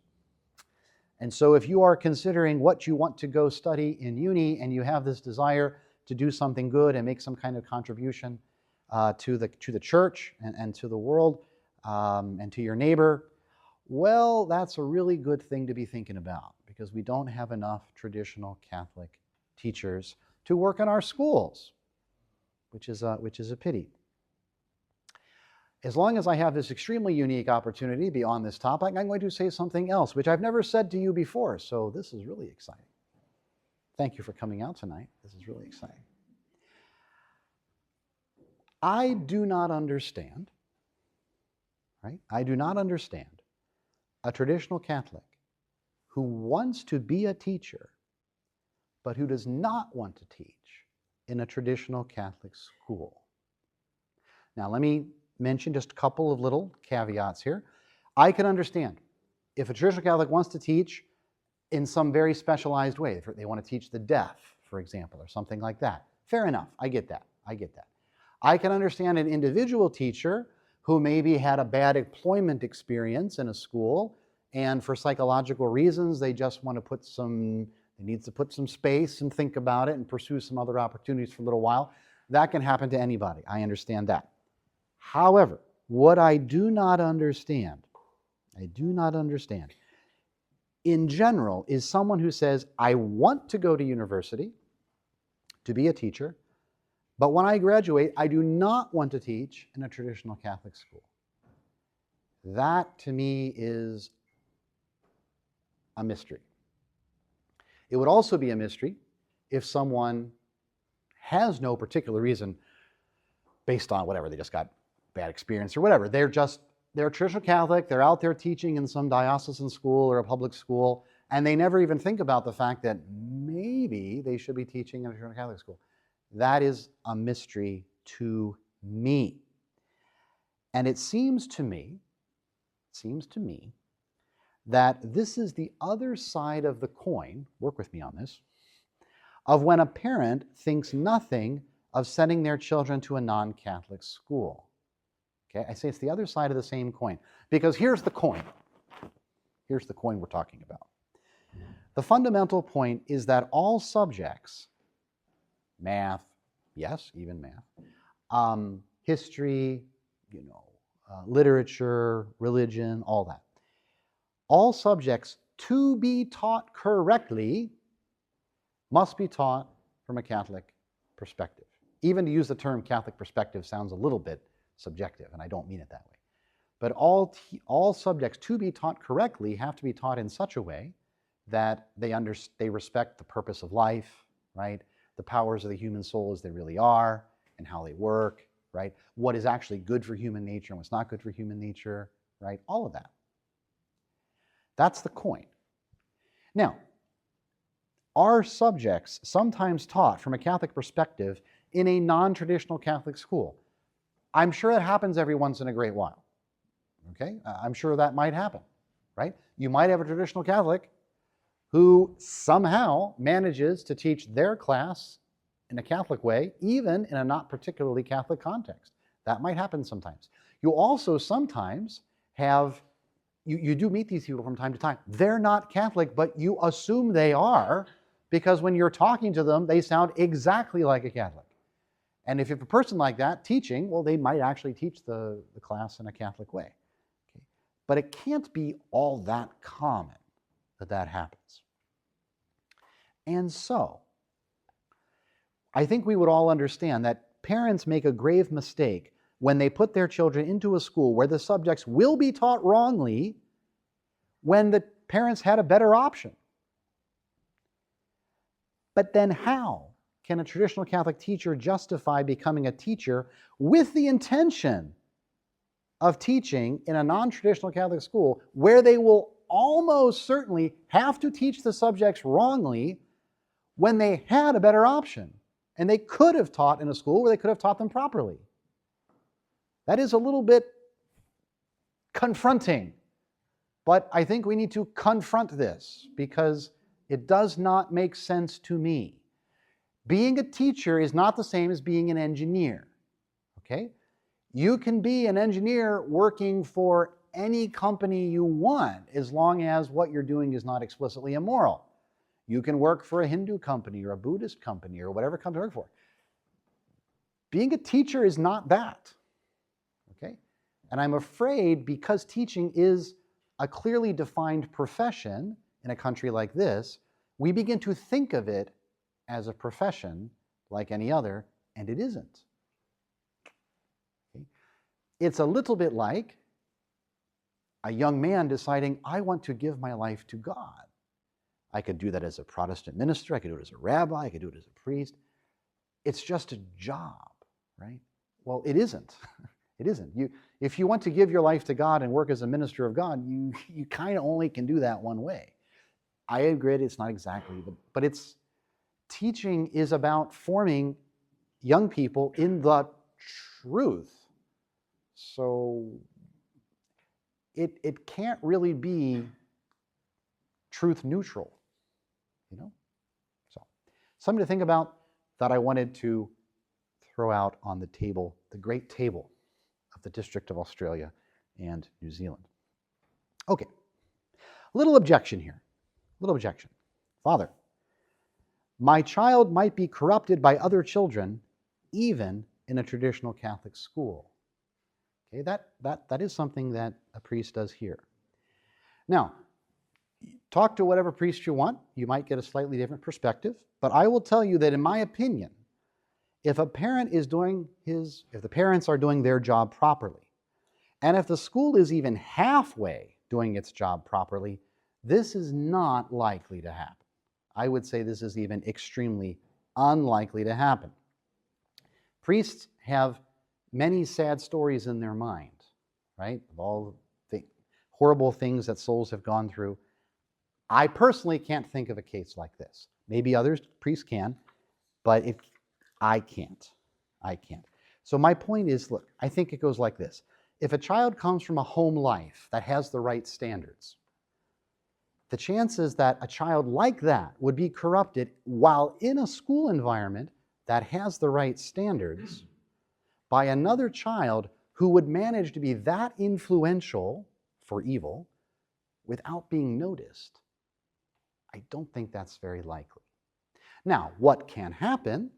And so if you are considering what you want to go study in uni and you have this desire to do something good and make some kind of contribution to the church and to the world and to your neighbor, well, that's a really good thing to be thinking about because we don't have enough traditional Catholic teachers to work in our schools, which is a pity. As long as I have this extremely unique opportunity beyond this topic, I'm going to say something else, which I've never said to you before, so this is really exciting. Thank you for coming out tonight. This is really exciting. I do not understand, right? I do not understand a traditional Catholic who wants to be a teacher, but who does not want to teach in a traditional Catholic school. Now, let me mention just a couple of little caveats here. I can understand if a traditional Catholic wants to teach in some very specialized way. They want to teach the deaf, for example, or something like that. Fair enough. I get that. I get that. I can understand an individual teacher who maybe had a bad employment experience in a school, and for psychological reasons, they just want to they need to put some space and think about it and pursue some other opportunities for a little while. That can happen to anybody. I understand that. However, what I do not understand, in general, is someone who says, I want to go to university to be a teacher, but when I graduate, I do not want to teach in a traditional Catholic school. That, to me, is a mystery. It would also be a mystery if someone has no particular reason, based on whatever, they just got bad experience or whatever. They're a traditional Catholic, they're out there teaching in some diocesan school or a public school, and they never even think about the fact that maybe they should be teaching in a traditional Catholic school. That is a mystery to me. And it seems to me that this is the other side of the coin, work with me on this, of when a parent thinks nothing of sending their children to a non-Catholic school. Okay, I say it's the other side of the same coin, because here's the coin. Here's the coin we're talking about. The fundamental point is that all subjects, math, yes, even math, history, literature, religion, all that. All subjects to be taught correctly must be taught from a Catholic perspective. Even to use the term Catholic perspective sounds a little bit subjective, and I don't mean it that way. But all subjects to be taught correctly have to be taught in such a way that they respect the purpose of life, right? The powers of the human soul as they really are and how they work, right? What is actually good for human nature and what's not good for human nature, right? All of that. That's the coin. Now, are subjects sometimes taught from a Catholic perspective in a non-traditional Catholic school? I'm sure it happens every once in a great while. Okay? I'm sure that might happen, right? You might have a traditional Catholic who somehow manages to teach their class in a Catholic way, even in a not particularly Catholic context. That might happen sometimes. You also sometimes have, you do meet these people from time to time. They're not Catholic, but you assume they are, because when you're talking to them, they sound exactly like a Catholic. And if you have a person like that teaching, well, they might actually teach the class in a Catholic way. Okay? But it can't be all that common that happens. And so, I think we would all understand that parents make a grave mistake when they put their children into a school where the subjects will be taught wrongly when the parents had a better option. But then how can a traditional Catholic teacher justify becoming a teacher with the intention of teaching in a non-traditional Catholic school where they will almost certainly have to teach the subjects wrongly when they had a better option and they could have taught in a school where they could have taught them properly? That is a little bit confronting, but I think we need to confront this because it does not make sense to me. Being a teacher is not the same as being an engineer, okay? You can be an engineer working for any company you want as long as what you're doing is not explicitly immoral. You can work for a Hindu company or a Buddhist company or whatever company you work for. Being a teacher is not that, okay? And I'm afraid because teaching is a clearly defined profession in a country like this, we begin to think of it as a profession like any other, and it isn't. Okay? It's a little bit like a young man deciding, I want to give my life to God. I could do that as a Protestant minister, I could do it as a rabbi, I could do it as a priest. It's just a job, right? Well, it isn't. It isn't. If you want to give your life to God and work as a minister of God, you kind of only can do that one way. I agree it's not exactly, but it's teaching is about forming young people in the truth. So it can't really be truth neutral. you know? So, something to think about that I wanted to throw out on the table, the great table of the District of Australia and New Zealand. Okay, little objection here, little objection. Father, my child might be corrupted by other children, even in a traditional Catholic school. Okay, that is something that a priest does here. Now, talk to whatever priest you want. You might get a slightly different perspective, but I will tell you that in my opinion, if the parents are doing their job properly, and if the school is even halfway doing its job properly, this is not likely to happen. I would say this is even extremely unlikely to happen. Priests have many sad stories in their mind, right? Of all the horrible things that souls have gone through. I personally can't think of a case like this. Maybe others, priests can, but I can't. So my point is, look, I think it goes like this. If a child comes from a home life that has the right standards, the chances that a child like that would be corrupted while in a school environment that has the right standards by another child who would manage to be that influential for evil without being noticed, I don't think that's very likely. Now, what can happen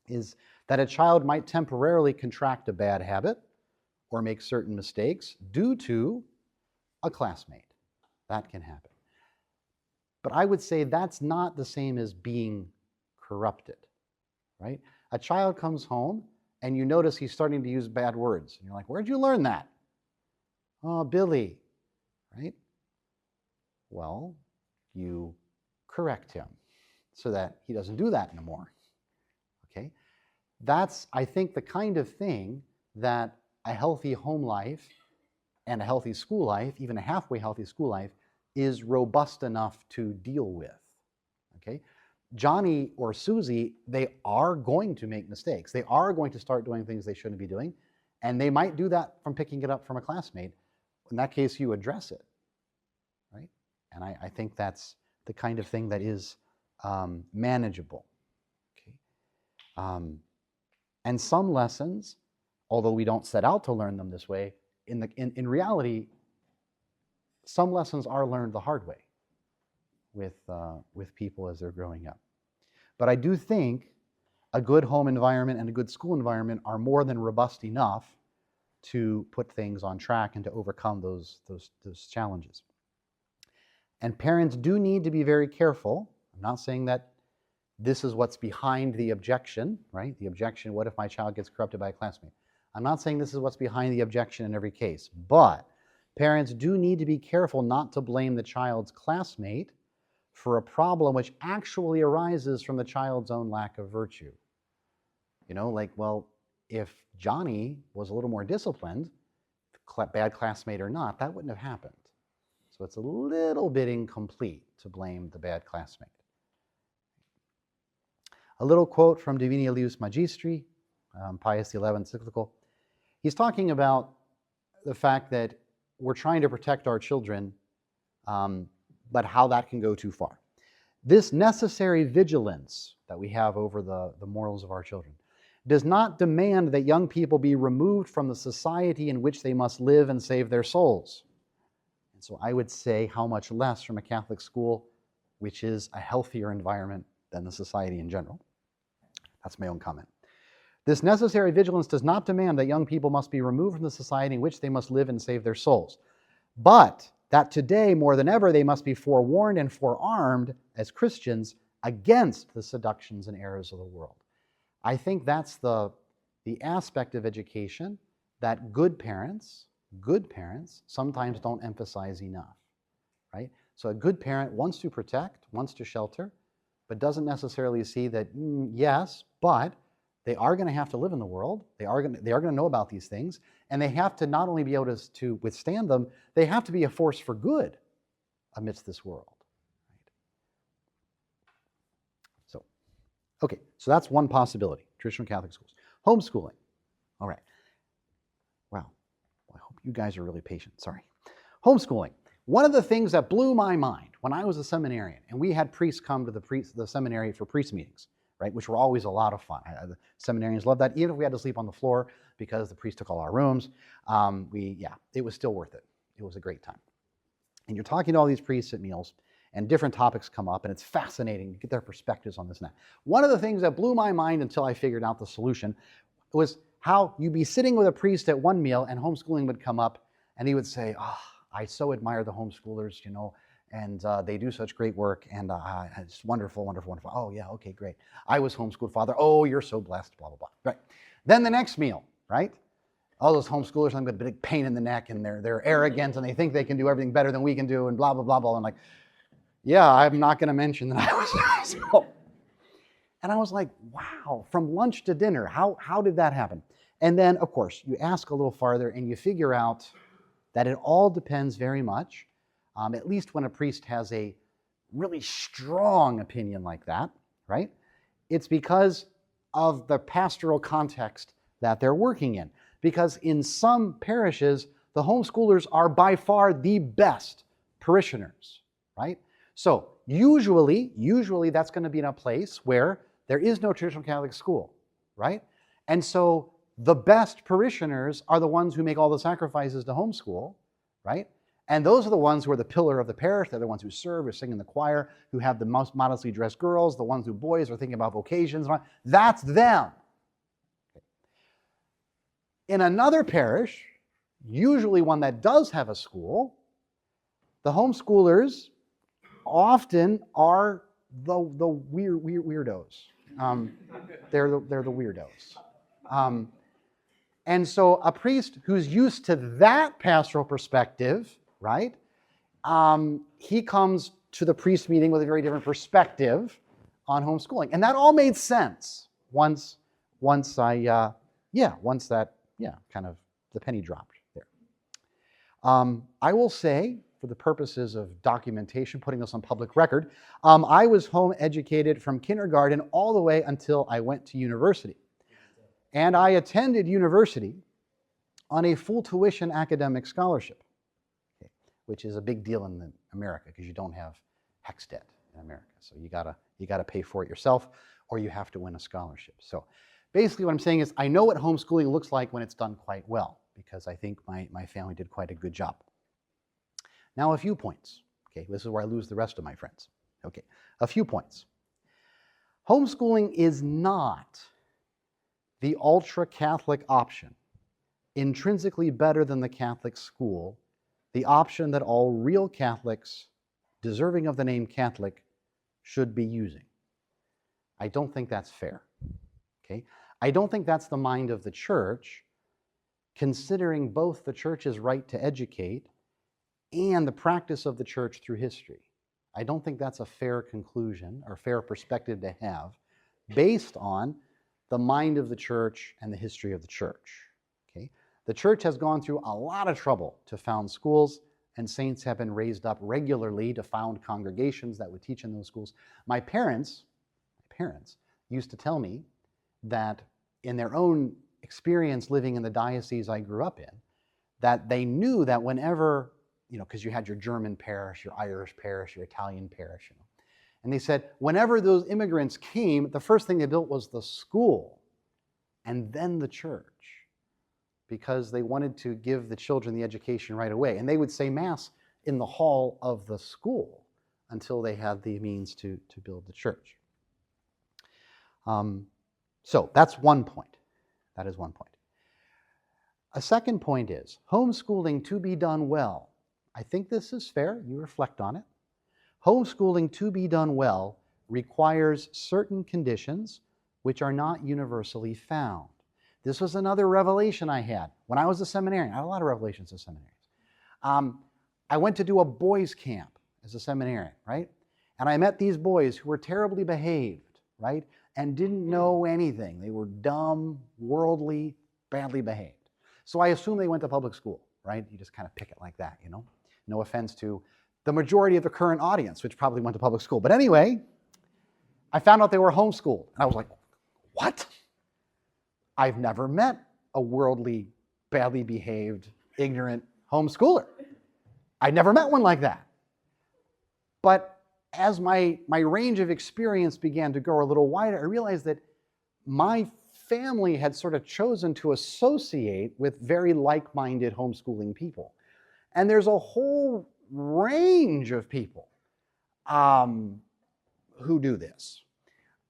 is that a child might temporarily contract a bad habit or make certain mistakes due to a classmate. That can happen. But I would say that's not the same as being corrupted, right? A child comes home and you notice he's starting to use bad words. And you're like, where'd you learn that? Oh, Billy, right? Well, you correct him so that he doesn't do that anymore, okay? That's, I think, the kind of thing that a healthy home life and a healthy school life, even a halfway healthy school life, is robust enough to deal with, okay? Johnny or Susie, they are going to make mistakes. They are going to start doing things they shouldn't be doing, and they might do that from picking it up from a classmate. In that case, you address it, right? And I think that's the kind of thing that is manageable, okay? And some lessons, although we don't set out to learn them this way, in reality, some lessons are learned the hard way with people as they're growing up. But I do think a good home environment and a good school environment are more than robust enough to put things on track and to overcome those challenges. And parents do need to be very careful. I'm not saying that this is what's behind the objection, right? The objection, what if my child gets corrupted by a classmate? I'm not saying this is what's behind the objection in every case, but parents do need to be careful not to blame the child's classmate for a problem which actually arises from the child's own lack of virtue. You know, like, well, if Johnny was a little more disciplined, bad classmate or not, that wouldn't have happened. So it's a little bit incomplete to blame the bad classmate. A little quote from Divini Elius Magistri, Pius XI encyclical. He's talking about the fact that we're trying to protect our children, but how that can go too far. This necessary vigilance that we have over the morals of our children does not demand that young people be removed from the society in which they must live and save their souls. And so I would say how much less from a Catholic school, which is a healthier environment than the society in general. That's my own comment. This necessary vigilance does not demand that young people must be removed from the society in which they must live and save their souls, but that today, more than ever, they must be forewarned and forearmed as Christians against the seductions and errors of the world. I think that's the aspect of education that good parents sometimes don't emphasize enough, right? So a good parent wants to protect, wants to shelter, but doesn't necessarily see that, yes, but they are going to have to live in the world. They are going to know about these things, and they have to not only be able to withstand them, they have to be a force for good amidst this world. Right? So, okay, so that's one possibility, traditional Catholic schools. Homeschooling. All right. Wow. Well, I hope you guys are really patient. Sorry. Homeschooling. One of the things that blew my mind when I was a seminarian, and we had priests come to the seminary for priest meetings, right, which were always a lot of fun. The seminarians loved that, even if we had to sleep on the floor because the priest took all our rooms. It was still worth it. It was a great time. And you're talking to all these priests at meals, and different topics come up, and it's fascinating to get their perspectives on this and that. One of the things that blew my mind until I figured out the solution was how you'd be sitting with a priest at one meal, and homeschooling would come up, and he would say, I so admire the homeschoolers, and they do such great work, and it's wonderful, wonderful, wonderful. Oh, yeah, okay, great. I was homeschooled, Father. Oh, you're so blessed, blah, blah, blah. Right. Then the next meal, right? All those homeschoolers, I'm got a big pain in the neck, and they're arrogant, and they think they can do everything better than we can do, and blah, blah, blah, blah. I'm like, yeah, I'm not going to mention that I was homeschooled. And I was like, wow, from lunch to dinner, how did that happen? And then, of course, you ask a little farther, and you figure out that it all depends very much, at least when a priest has a really strong opinion like that, right? It's because of the pastoral context that they're working in. Because in some parishes, the homeschoolers are by far the best parishioners, right? So usually that's going to be in a place where there is no traditional Catholic school, right? And so the best parishioners are the ones who make all the sacrifices to homeschool, right? And those are the ones who are the pillar of the parish. They're the ones who serve, who sing in the choir, who have the most modestly dressed girls, the ones who boys are thinking about vocations. That's them. In another parish, usually one that does have a school, the homeschoolers often are the weirdos. They're the weirdos. And so a priest who's used to that pastoral perspective, right, he comes to the priest meeting with a very different perspective on homeschooling. And that all made sense once that kind of the penny dropped there. I will say, for the purposes of documentation, putting this on public record, I was home educated from kindergarten all the way until I went to university. And I attended university on a full tuition academic scholarship, which is a big deal in America because you don't have HECS debt in America. So you gotta pay for it yourself, or you have to win a scholarship. So basically what I'm saying is I know what homeschooling looks like when it's done quite well, because I think my family did quite a good job. Now a few points. Okay, this is where I lose the rest of my friends. Okay, a few points. Homeschooling is not the ultra-Catholic option, intrinsically better than the Catholic school, the option that all real Catholics deserving of the name Catholic should be using. I don't think that's fair. Okay? I don't think that's the mind of the Church, considering both the Church's right to educate and the practice of the Church through history. I don't think that's a fair conclusion or fair perspective to have based on the mind of the Church and the history of the Church. Okay? The Church has gone through a lot of trouble to found schools, and saints have been raised up regularly to found congregations that would teach in those schools. My parents used to tell me that in their own experience living in the diocese I grew up in, that they knew that whenever, because you had your German parish, your Irish parish, your Italian parish, and they said, whenever those immigrants came, the first thing they built was the school and then the church, because they wanted to give the children the education right away. And they would say Mass in the hall of the school until they had the means to build the church. So that's one point. That is one point. A second point is homeschooling to be done well. I think this is fair. You reflect on it. Homeschooling to be done well requires certain conditions which are not universally found. This was another revelation I had when I was a seminarian. I had a lot of revelations as seminarians. I went to do a boys' camp as a seminarian, right? And I met these boys who were terribly behaved, right? And didn't know anything. They were dumb, worldly, badly behaved. So I assume they went to public school, right? You just kind of pick it like that, No offense to the majority of the current audience, which probably went to public school. But anyway, I found out they were homeschooled. And I was like, what? I've never met a worldly, badly behaved, ignorant homeschooler. I never met one like that. But as my range of experience began to grow a little wider, I realized that my family had sort of chosen to associate with very like-minded homeschooling people. And there's a whole range of people who do this.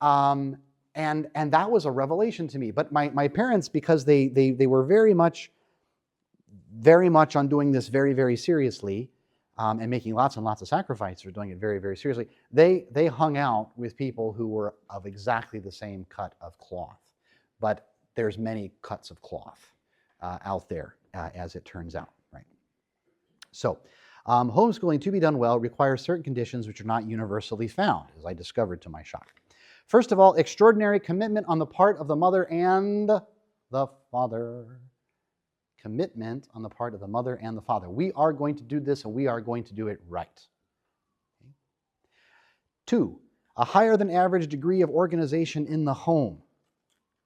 And that was a revelation to me. But my parents, because they were very much on doing this very, very seriously, and making lots and lots of sacrifices for doing it very, very seriously, they hung out with people who were of exactly the same cut of cloth. But there's many cuts of cloth out there, as it turns out, right? So, homeschooling, to be done well, requires certain conditions which are not universally found, as I discovered to my shock. First of all, extraordinary commitment on the part of the mother and the father. Commitment on the part of the mother and the father. We are going to do this, and we are going to do it right. Okay. 2, a higher than average degree of organization in the home.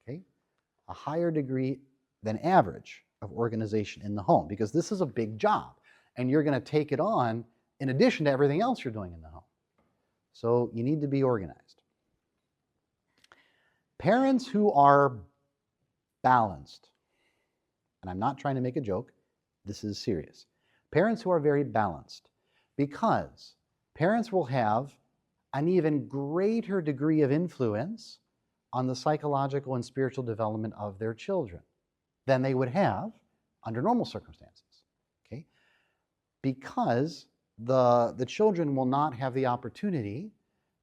Okay? A higher degree than average of organization in the home, because this is a big job, and you're going to take it on in addition to everything else you're doing in the home. So you need to be organized. Parents who are balanced, and I'm not trying to make a joke, this is serious. Parents who are very balanced, because parents will have an even greater degree of influence on the psychological and spiritual development of their children than they would have under normal circumstances, okay? Because the children will not have the opportunity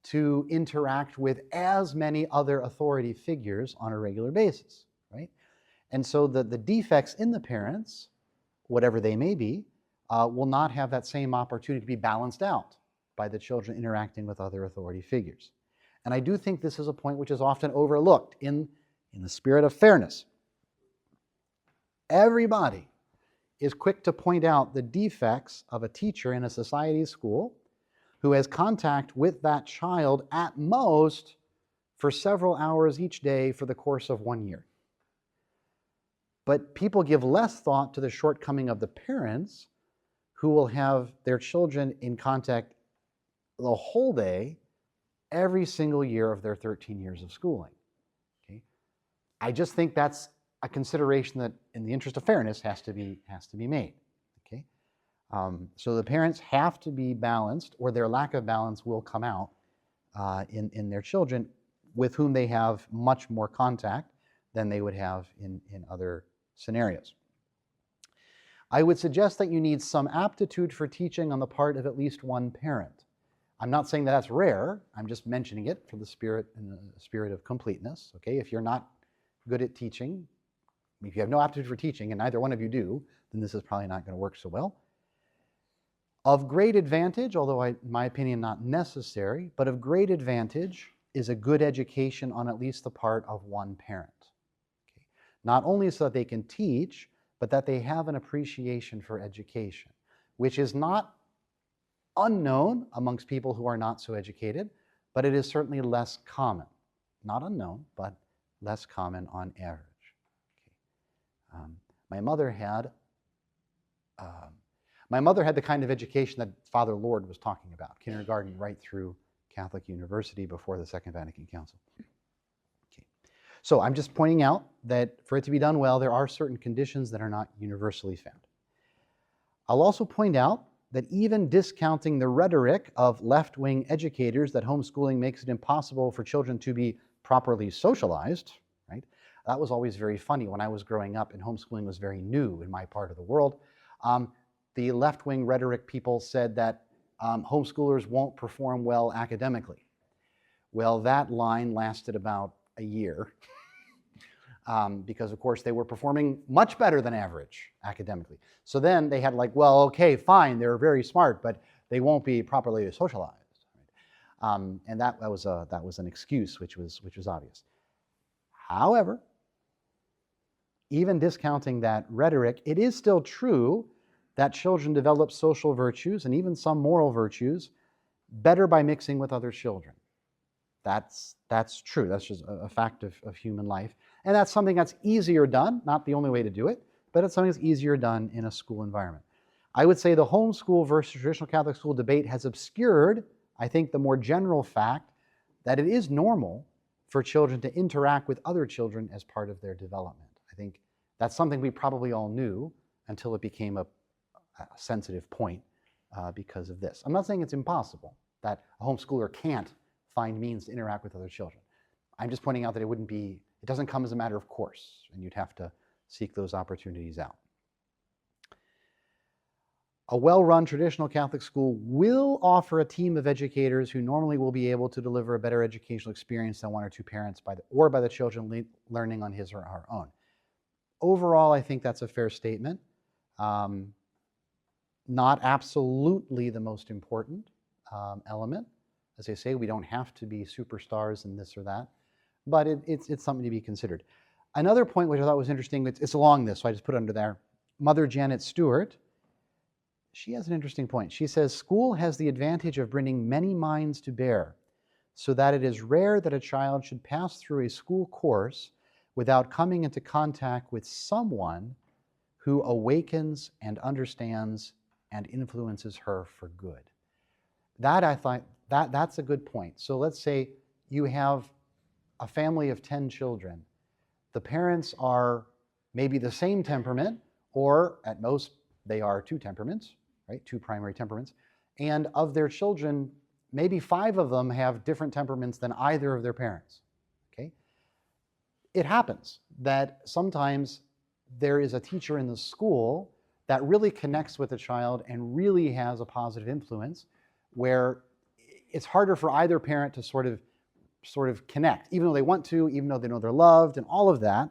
to interact with as many other authority figures on a regular basis, right? And so the defects in the parents, whatever they may be, will not have that same opportunity to be balanced out by the children interacting with other authority figures. And I do think this is a point which is often overlooked in the spirit of fairness. Everybody is quick to point out the defects of a teacher in a society school who has contact with that child at most for several hours each day for the course of 1 year. But people give less thought to the shortcoming of the parents who will have their children in contact the whole day every single year of their 13 years of schooling. Okay? I just think that's a consideration that, in the interest of fairness, has to be made. Okay? So the parents have to be balanced, or their lack of balance will come out in their children, with whom they have much more contact than they would have in other scenarios. I would suggest that you need some aptitude for teaching on the part of at least one parent. I'm not saying that that's rare. I'm just mentioning it for the spirit of completeness. Okay, if you're not good at teaching, if you have no aptitude for teaching, and neither one of you do, then this is probably not going to work so well. Of great advantage, although in my opinion not necessary, but of great advantage is a good education on at least the part of one parent. Okay? Not only so that they can teach, but that they have an appreciation for education, which is not unknown amongst people who are not so educated, but it is certainly less common. Not unknown, but less common on average. Okay. My mother had the kind of education that Father Lord was talking about, kindergarten right through Catholic University before the Second Vatican Council. Okay. So I'm just pointing out that for it to be done well, there are certain conditions that are not universally found. I'll also point out that even discounting the rhetoric of left-wing educators that homeschooling makes it impossible for children to be properly socialized, right? That was always very funny when I was growing up and homeschooling was very new in my part of the world. The left-wing rhetoric people said that homeschoolers won't perform well academically. Well, that line lasted about a year because, of course, they were performing much better than average academically. So then they had like, well, okay, fine, they're very smart, but they won't be properly socialized. Right? And that was an excuse which was obvious. However, even discounting that rhetoric, it is still true that children develop social virtues and even some moral virtues better by mixing with other children. That's true. That's just a fact of human life. And that's something that's easier done, not the only way to do it, but it's something that's easier done in a school environment. I would say the homeschool versus traditional Catholic school debate has obscured, I think, the more general fact that it is normal for children to interact with other children as part of their development. I think that's something we probably all knew until it became a sensitive point because of this. I'm not saying it's impossible, that a homeschooler can't find means to interact with other children. I'm just pointing out that it doesn't come as a matter of course, and you'd have to seek those opportunities out. A well-run traditional Catholic school will offer a team of educators who normally will be able to deliver a better educational experience than one or two parents by the children learning on his or her own. Overall, I think that's a fair statement. Not absolutely the most important element. As I say, we don't have to be superstars in this or that, but it's something to be considered. Another point which I thought was interesting, it's along this, so I just put it under there. Mother Janet Stewart, she has an interesting point. She says, school has the advantage of bringing many minds to bear, so that it is rare that a child should pass through a school course without coming into contact with someone who awakens and understands and influences her for good. That I thought, that's a good point. So let's say you have a family of 10 children. The parents are maybe the same temperament, or at most they are two temperaments, right? Two primary temperaments. And of their children, maybe 5 of them have different temperaments than either of their parents, okay? It happens that sometimes there is a teacher in the school that really connects with a child and really has a positive influence, where it's harder for either parent to sort of connect, even though they want to, even though they know they're loved and all of that.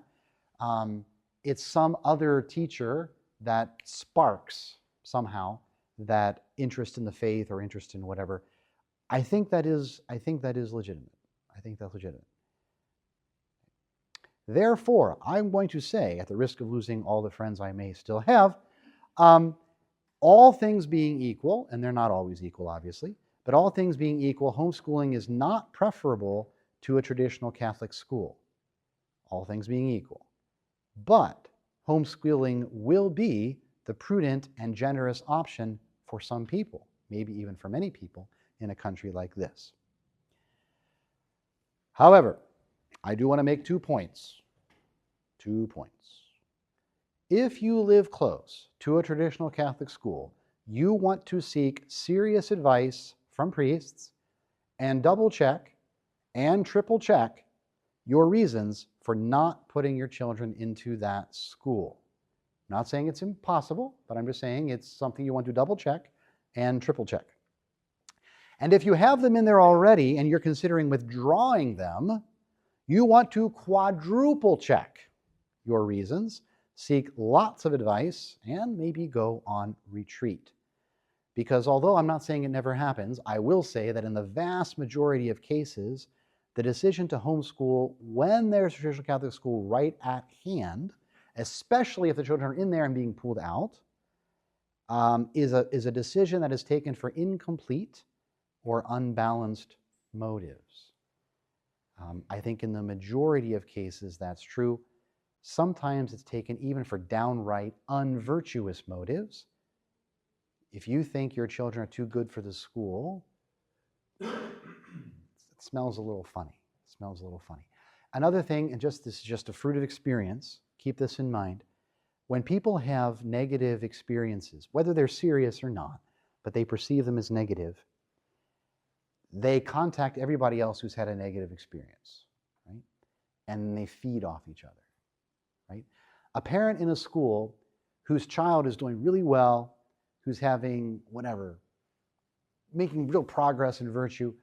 It's some other teacher that sparks somehow that interest in the faith or interest in whatever. I think that is legitimate. I think that's legitimate. Therefore, I'm going to say, at the risk of losing all the friends I may still have, all things being equal, and they're not always equal, obviously, but all things being equal, homeschooling is not preferable to a traditional Catholic school. All things being equal. But homeschooling will be the prudent and generous option for some people, maybe even for many people in a country like this. However, I do want to make 2 points. 2 points. If you live close to a traditional Catholic school, you want to seek serious advice from priests and double check and triple check your reasons for not putting your children into that school. I'm not saying it's impossible, but I'm just saying it's something you want to double check and triple check. And if you have them in there already and you're considering withdrawing them, you want to quadruple check your reasons, seek lots of advice, and maybe go on retreat. Because although I'm not saying it never happens, I will say that in the vast majority of cases, the decision to homeschool when there's a traditional Catholic school right at hand, especially if the children are in there and being pulled out, is a decision that is taken for incomplete or unbalanced motives. I think in the majority of cases that's true. Sometimes it's taken even for downright unvirtuous motives. If you think your children are too good for the school, it smells a little funny. It smells a little funny. Another thing, and this is just a fruit of experience, keep this in mind. When people have negative experiences, whether they're serious or not, but they perceive them as negative, they contact everybody else who's had a negative experience, right? And they feed off each other, right? A parent in a school whose child is doing really well, who's having whatever, making real progress in virtue,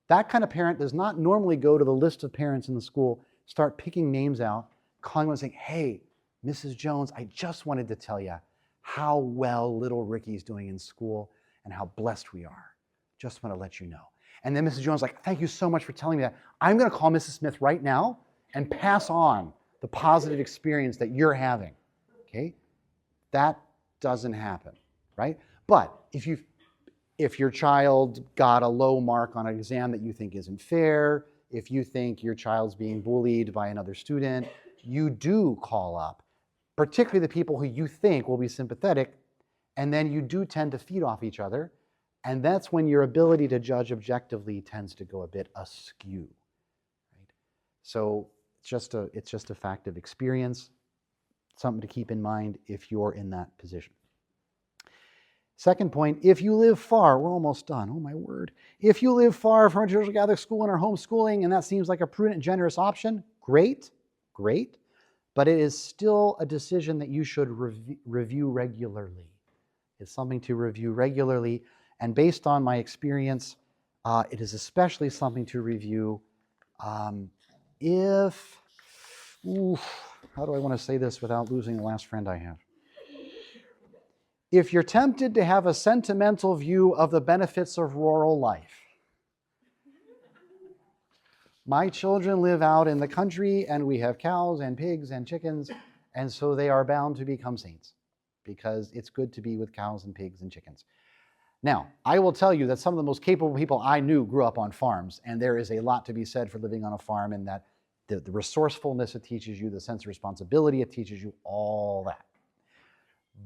that kind of parent does not normally go to the list of parents in the school, start picking names out, calling them and saying, hey, Mrs. Jones, I just wanted to tell you how well little Ricky's doing in school and how blessed we are. Just want to let you know. And then Mrs. Jones is like, thank you so much for telling me that. I'm going to call Mrs. Smith right now and pass on the positive experience that you're having. Okay? That doesn't happen, right? But if your child got a low mark on an exam that you think isn't fair, if you think your child's being bullied by another student, you do call up, particularly the people who you think will be sympathetic, and then you do tend to feed off each other, and that's when your ability to judge objectively tends to go a bit askew. Right? So it's just a fact of experience, something to keep in mind if you're in that position. Second point, if you live far, we're almost done, oh my word. If you live far from a traditional Catholic school and are homeschooling, and that seems like a prudent and generous option, great, but it is still a decision that you should review regularly. It's something to review regularly, and based on my experience, it is especially something to review if, how do I want to say this without losing the last friend I have? If you're tempted to have a sentimental view of the benefits of rural life. My children live out in the country, and we have cows and pigs and chickens, and so they are bound to become saints because it's good to be with cows and pigs and chickens. Now, I will tell you that some of the most capable people I knew grew up on farms, and there is a lot to be said for living on a farm, and that the resourcefulness it teaches you, the sense of responsibility it teaches you, all that.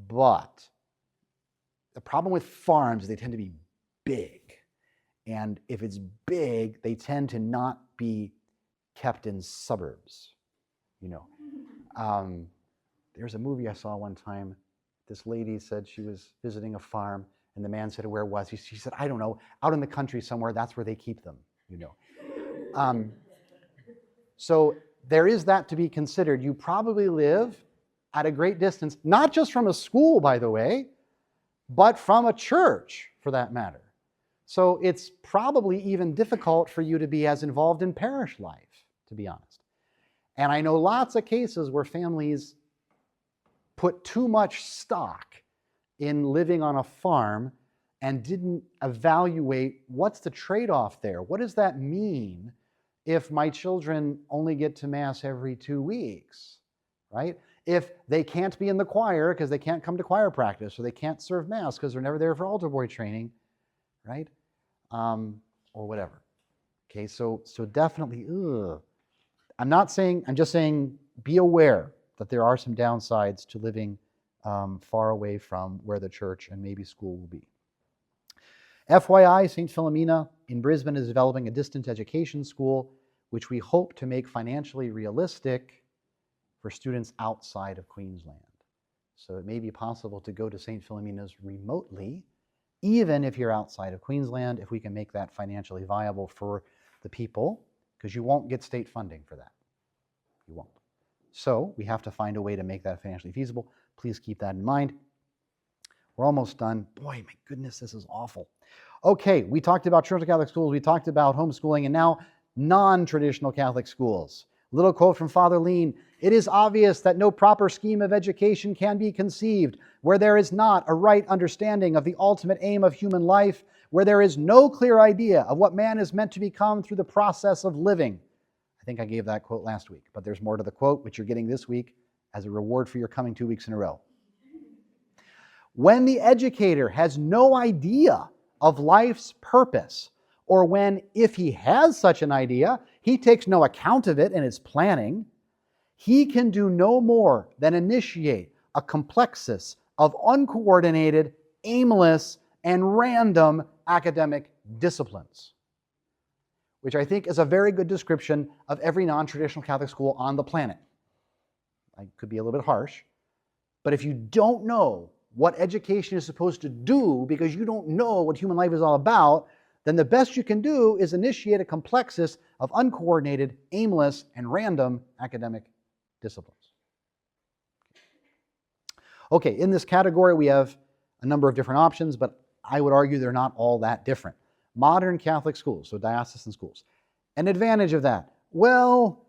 But the problem with farms is they tend to be big. And if it's big, they tend to not be kept in suburbs. There's a movie I saw one time. This lady said she was visiting a farm, and the man said, where was he? She said, I don't know, out in the country somewhere, that's where they keep them, So there is that to be considered. You probably live at a great distance, not just from a school, by the way, but from a church, for that matter. So it's probably even difficult for you to be as involved in parish life, to be honest. And I know lots of cases where families put too much stock in living on a farm and didn't evaluate what's the trade-off there. What does that mean if my children only get to Mass every 2 weeks, right? If they can't be in the choir because they can't come to choir practice, or they can't serve Mass because they're never there for altar boy training, right? Or whatever. Okay, so definitely, I'm just saying be aware that there are some downsides to living far away from where the church and maybe school will be. FYI, St. Philomena in Brisbane is developing a distance education school, which we hope to make financially realistic for students outside of Queensland. So it may be possible to go to St. Philomena's remotely, even if you're outside of Queensland, if we can make that financially viable for the people, because you won't get state funding for that. You won't. So we have to find a way to make that financially feasible. Please keep that in mind. We're almost done. Boy, my goodness, this is awful. Okay, we talked about traditional Catholic schools, we talked about homeschooling, and now non-traditional Catholic schools. Little quote from Father Lean: "It is obvious that no proper scheme of education can be conceived where there is not a right understanding of the ultimate aim of human life, where there is no clear idea of what man is meant to become through the process of living." I think I gave that quote last week, but there's more to the quote, which you're getting this week as a reward for your coming 2 weeks in a row. When the educator has no idea of life's purpose, or when, if he has such an idea, he takes no account of it in his planning, he can do no more than initiate a complexus of uncoordinated, aimless, and random academic disciplines, which I think is a very good description of every non-traditional Catholic school on the planet. I could be a little bit harsh, but if you don't know what education is supposed to do because you don't know what human life is all about, then the best you can do is initiate a complexus of uncoordinated, aimless, and random academic disciplines. Okay, in this category we have a number of different options, but I would argue they're not all that different. Modern Catholic schools, so diocesan schools. An advantage of that, well,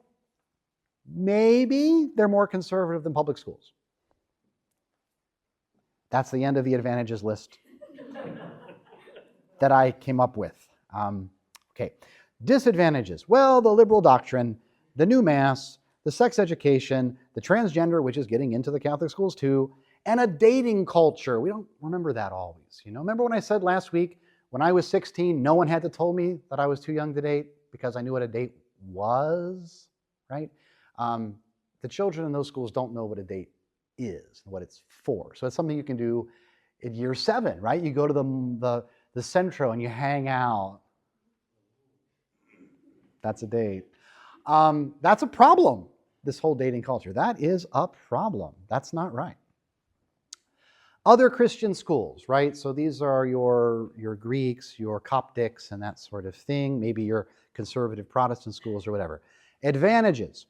maybe they're more conservative than public schools. That's the end of the advantages list that I came up with. Okay, disadvantages. Well, the liberal doctrine, the new Mass, the sex education, the transgender, which is getting into the Catholic schools too, and a dating culture. We don't remember that always. Remember when I said last week, when I was 16, no one had to tell me that I was too young to date because I knew what a date was, right? The children in those schools don't know what a date is, what it's for. So it's something you can do in year 7, right? You go to the Centro and you hang out. That's a date. That's a problem, this whole dating culture. That is a problem. That's not right. Other Christian schools, right? So these are your Greeks, your Coptics, and that sort of thing. Maybe your conservative Protestant schools or whatever. Advantages.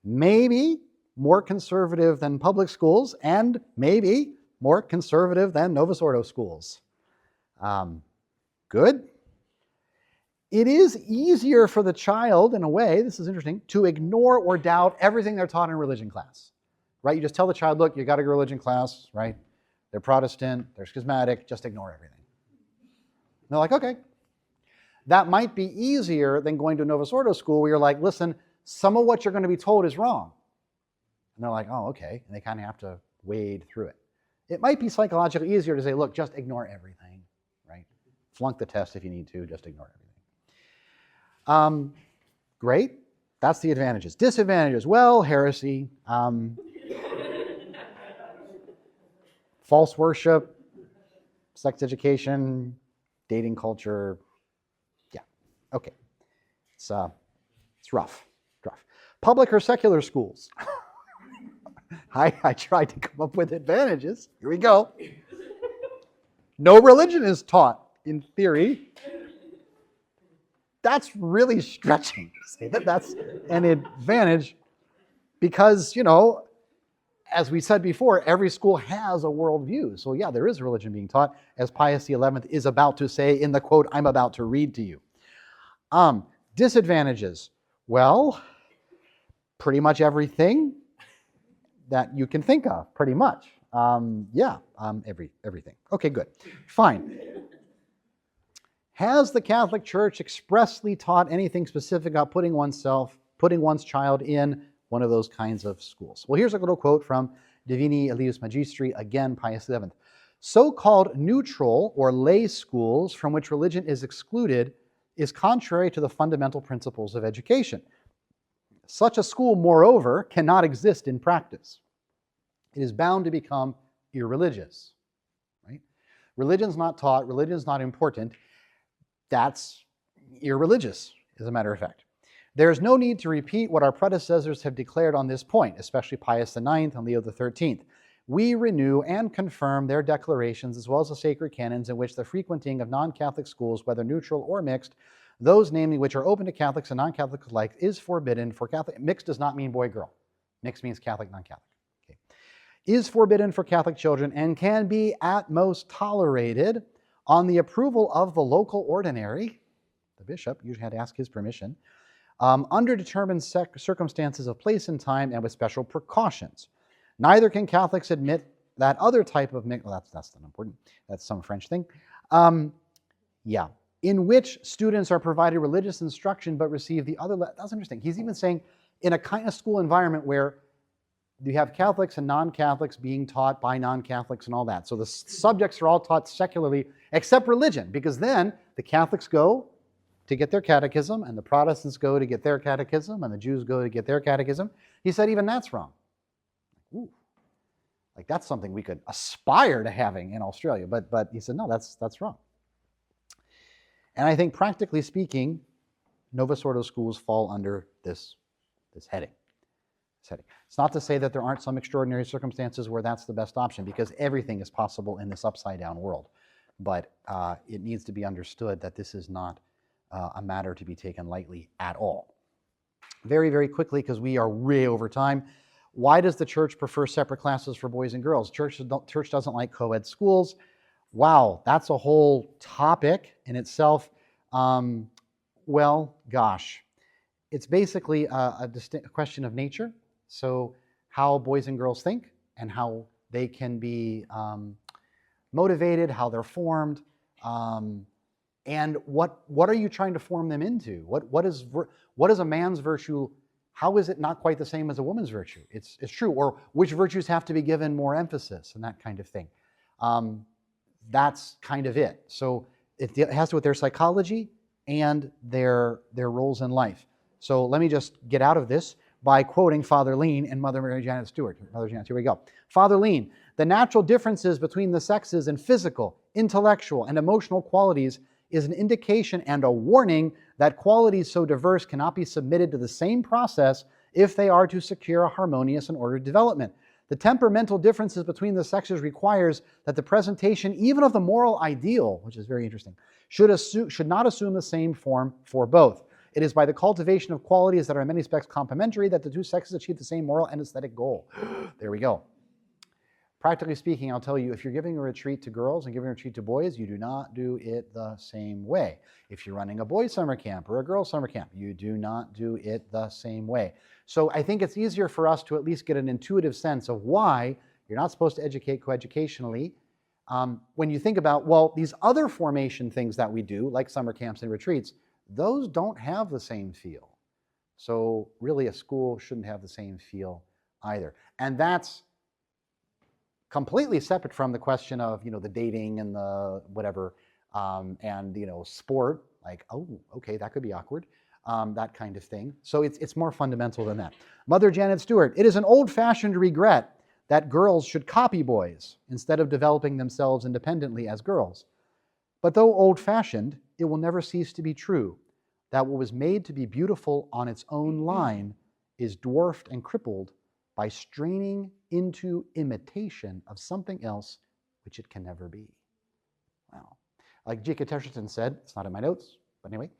Maybe more conservative than public schools, and maybe more conservative than Novus Ordo schools. Good. It is easier for the child, in a way, this is interesting, to ignore or doubt everything they're taught in religion class. Right? You just tell the child, look, you got to go to religion class, right? They're Protestant, they're schismatic, just ignore everything. And they're like, okay. That might be easier than going to a Novus Ordo school where you're like, listen, some of what you're going to be told is wrong. And they're like, oh, okay. And they kind of have to wade through it. It might be psychologically easier to say, look, just ignore everything, right? Flunk the test if you need to, just ignore everything. Great. That's the advantages. Disadvantages, well, heresy, false worship, sex education, dating culture. Yeah, okay. It's rough. Public or secular schools. I tried to come up with advantages. Here we go. No religion is taught, in theory. That's really stretching to say that that's an advantage because, as we said before, every school has a worldview. So yeah, there is religion being taught, as Pius XI is about to say in the quote I'm about to read to you. Disadvantages. Well, pretty much everything that you can think of, pretty much. Everything. Okay, good. Fine. Has the Catholic Church expressly taught anything specific about putting one's child in one of those kinds of schools? Well, here's a little quote from Divini Elius Magistri, again, Pius XI. So-called neutral or lay schools from which religion is excluded is contrary to the fundamental principles of education. Such a school, moreover, cannot exist in practice. It is bound to become irreligious. Right? Religion's not taught, religion's not important. That's irreligious, as a matter of fact. There is no need to repeat what our predecessors have declared on this point, especially Pius IX and Leo XIII. We renew and confirm their declarations as well as the sacred canons in which the frequenting of non-Catholic schools, whether neutral or mixed, those namely which are open to Catholics and non-Catholics alike, is forbidden for Catholic. Mixed does not mean boy-girl. Mixed means Catholic, non-Catholic. Okay. Is forbidden for Catholic children and can be at most tolerated on the approval of the local ordinary. The bishop usually had to ask his permission. Under determined circumstances of place and time and with special precautions. Neither can Catholics admit that other type of mixed, well, that's not important. That's some French thing. In which students are provided religious instruction but receive the other, that's interesting. He's even saying in a kind of school environment where you have Catholics and non-Catholics being taught by non-Catholics and all that. So the subjects are all taught secularly except religion, because then the Catholics go to get their catechism and the Protestants go to get their catechism and the Jews go to get their catechism. He said even that's wrong. Ooh. Like that's something we could aspire to having in Australia, but he said no, that's wrong. And I think practically speaking, Novus Ordo schools fall under this heading. It's not to say that there aren't some extraordinary circumstances where that's the best option, because everything is possible in this upside-down world. But it needs to be understood that this is not a matter to be taken lightly at all. Very, very quickly, because we are way over time, why does the church prefer separate classes for boys and girls? Church doesn't like co-ed schools. Wow, that's a whole topic in itself. Well, gosh, it's basically a question of nature. So how boys and girls think and how they can be motivated, how they're formed, and what are you trying to form them into? What is a man's virtue? How is it not quite the same as a woman's virtue? It's true. Or which virtues have to be given more emphasis and that kind of thing. That's kind of it. So it has to do with their psychology and their roles in life. So let me just get out of this by quoting Father Lean and Mother Mary Janet Stewart. Mother Janet, here we go. Father Lean, the natural differences between the sexes in physical, intellectual, and emotional qualities is an indication and a warning that qualities so diverse cannot be submitted to the same process if they are to secure a harmonious and ordered development. The temperamental differences between the sexes requires that the presentation, even of the moral ideal, which is very interesting, should not assume the same form for both. It is by the cultivation of qualities that are in many respects complementary that the two sexes achieve the same moral and aesthetic goal. There we go. Practically speaking, I'll tell you, if you're giving a retreat to girls and giving a retreat to boys, you do not do it the same way. If you're running a boys' summer camp or a girls' summer camp, you do not do it the same way. So I think it's easier for us to at least get an intuitive sense of why you're not supposed to educate coeducationally. When you think about, well, these other formation things that we do, like summer camps and retreats, those don't have the same feel. So really a school shouldn't have the same feel either. And that's completely separate from the question of, the dating and the whatever, and, sport, like, oh, okay, that could be awkward, that kind of thing. So it's more fundamental than that. Mother Janet Stewart, it is an old-fashioned regret that girls should copy boys instead of developing themselves independently as girls. But though old-fashioned, it will never cease to be true that what was made to be beautiful on its own line is dwarfed and crippled by straining into imitation of something else which it can never be. Wow. Like G.K. Chesterton said, it's not in my notes, but anyway,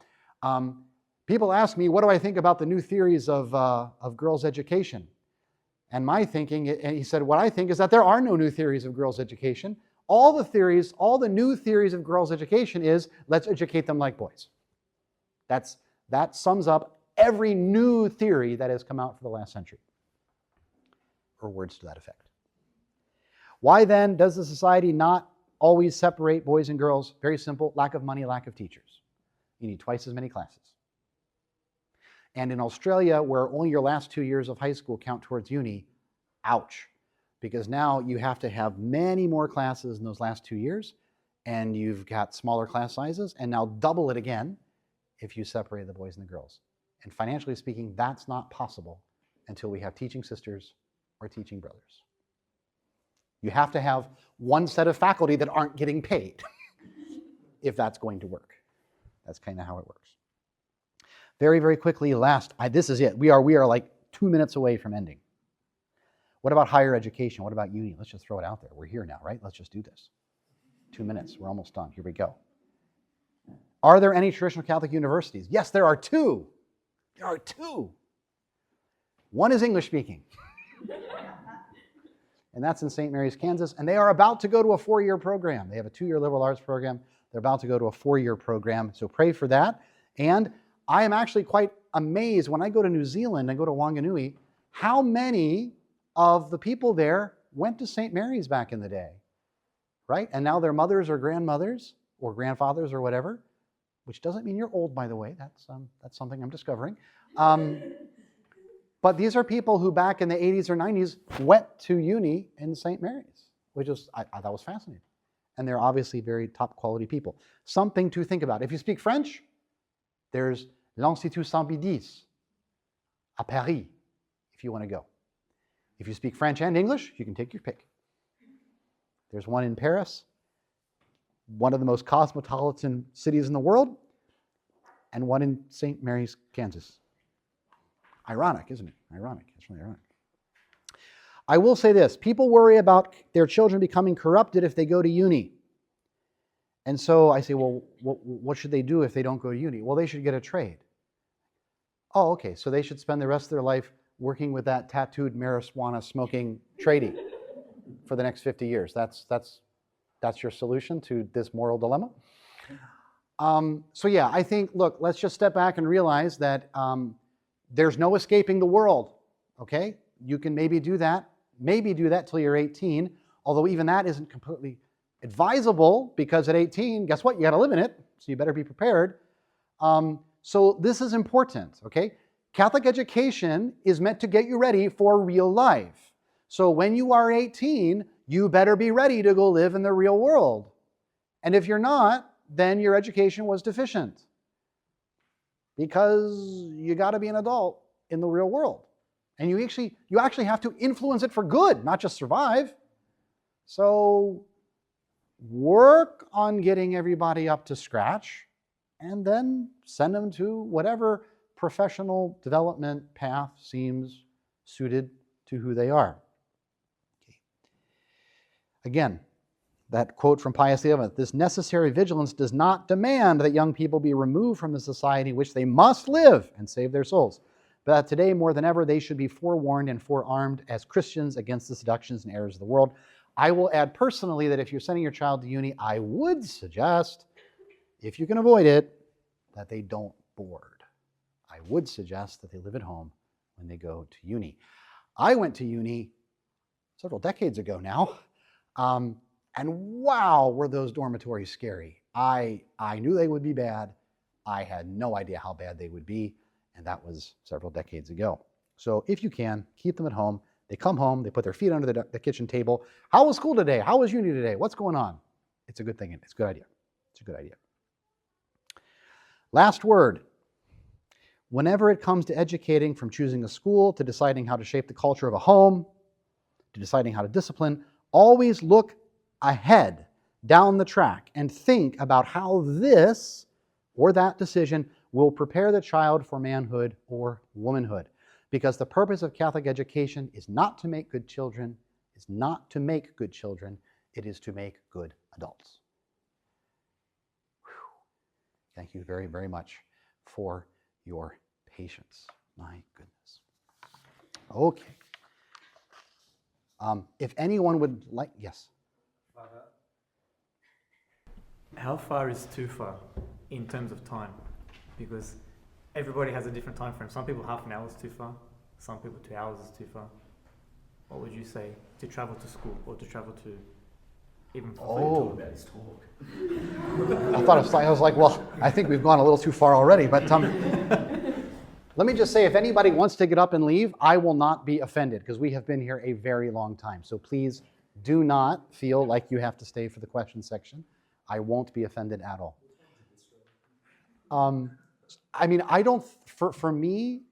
people ask me, what do I think about the new theories of girls' education? And my thinking, and he said, what I think is that there are no new theories of girls' education. All the new theories of girls' education is, let's educate them like boys. That sums up every new theory that has come out for the last century, or words to that effect. Why then does the society not always separate boys and girls? Very simple, lack of money, lack of teachers. You need twice as many classes. And in Australia, where only your last 2 years of high school count towards uni, ouch. Because now you have to have many more classes in those last 2 years, and you've got smaller class sizes, and now double it again if you separate the boys and the girls. And financially speaking, that's not possible until we have teaching sisters or teaching brothers. You have to have one set of faculty that aren't getting paid if that's going to work. That's kind of how it works. Very, very quickly, this is it. We are like 2 minutes away from ending. What about higher education? What about uni? Let's just throw it out there. We're here now, right? Let's just do this. 2 minutes. We're almost done. Here we go. Are there any traditional Catholic universities? Yes, there are two. There are two. One is English speaking. And that's in St. Mary's, Kansas. And they are about to go to a 4-year program. They have a 2-year liberal arts program. They're about to go to a 4-year program. So pray for that. And I am actually quite amazed when I go to New Zealand and go to Wanganui, how many of the people there went to St. Mary's back in the day, right? And now their mothers or grandmothers or grandfathers or whatever, which doesn't mean you're old, by the way. That's something I'm discovering. But these are people who back in the 80s or 90s went to uni in St. Mary's, which is, I thought was fascinating. And they're obviously very top quality people. Something to think about. If you speak French, there's l'Institut Saint-Bidis à Paris, if you want to go. If you speak French and English, you can take your pick. There's one in Paris, one of the most cosmopolitan cities in the world, and one in St. Mary's, Kansas. Ironic, isn't it? Ironic. It's really ironic. I will say this. People worry about their children becoming corrupted if they go to uni. And so I say, well, what should they do if they don't go to uni? Well, they should get a trade. Oh, okay. So they should spend the rest of their life working with that tattooed marijuana-smoking tradie for the next 50 years. That's your solution to this moral dilemma? So yeah, I think, look, let's just step back and realize that there's no escaping the world, okay? You can maybe do that till you're 18, although even that isn't completely advisable, because at 18, guess what? You got to live in it, so you better be prepared. So this is important, okay? Catholic education is meant to get you ready for real life. So when you are 18, you better be ready to go live in the real world. And if you're not, then your education was deficient, because you got to be an adult in the real world. And you actually have to influence it for good, not just survive. So work on getting everybody up to scratch and then send them to whatever professional development path seems suited to who they are. Okay. Again, that quote from Pius XI, this necessary vigilance does not demand that young people be removed from the society which they must live and save their souls, but that today more than ever they should be forewarned and forearmed as Christians against the seductions and errors of the world. I will add personally that if you're sending your child to uni, I would suggest, if you can avoid it, that they don't board. I would suggest that they live at home when they go to uni. I went to uni several decades ago now, and wow, were those dormitories scary. I knew they would be bad. I had no idea how bad they would be, and that was several decades ago. So if you can, keep them at home. They come home, they put their feet under the kitchen table. How was school today? How was uni today? What's going on? It's a good thing. It's a good idea. It's a good idea. Last word. Whenever it comes to educating, from choosing a school to deciding how to shape the culture of a home, to deciding how to discipline, always look ahead, down the track, and think about how this or that decision will prepare the child for manhood or womanhood. Because the purpose of Catholic education is not to make good children, it is to make good adults. Whew. Thank you very, very much for your patience. My goodness. Okay. If anyone would like, yes? How far is too far in terms of time? Because everybody has a different time frame. Some people half an hour is too far. Some people 2 hours is too far. What would you say to travel to school or to travel to even for Talk about his talk. I was like, well, I think we've gone a little too far already, but let me just say, if anybody wants to get up and leave, I will not be offended because we have been here a very long time. So please do not feel like you have to stay for the question section. I won't be offended at all. I mean, I don't, for me,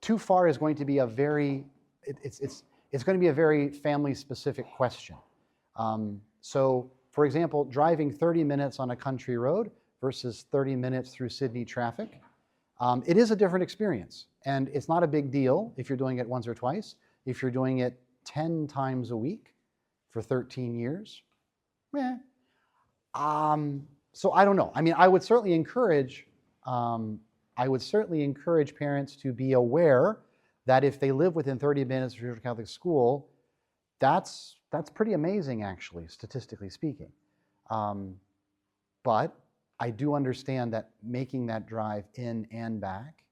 too far is going to be a very, it's going to be a very family-specific question. So, for example, driving 30 minutes on a country road versus 30 minutes through Sydney traffic, it is a different experience. And it's not a big deal if you're doing it once or twice. If you're doing it 10 times a week for 13 years, so I don't know. I mean, I would certainly encourage parents to be aware that if they live within 30 minutes of a Catholic school, that's pretty amazing, actually, statistically speaking. But I do understand that making that drive in and back,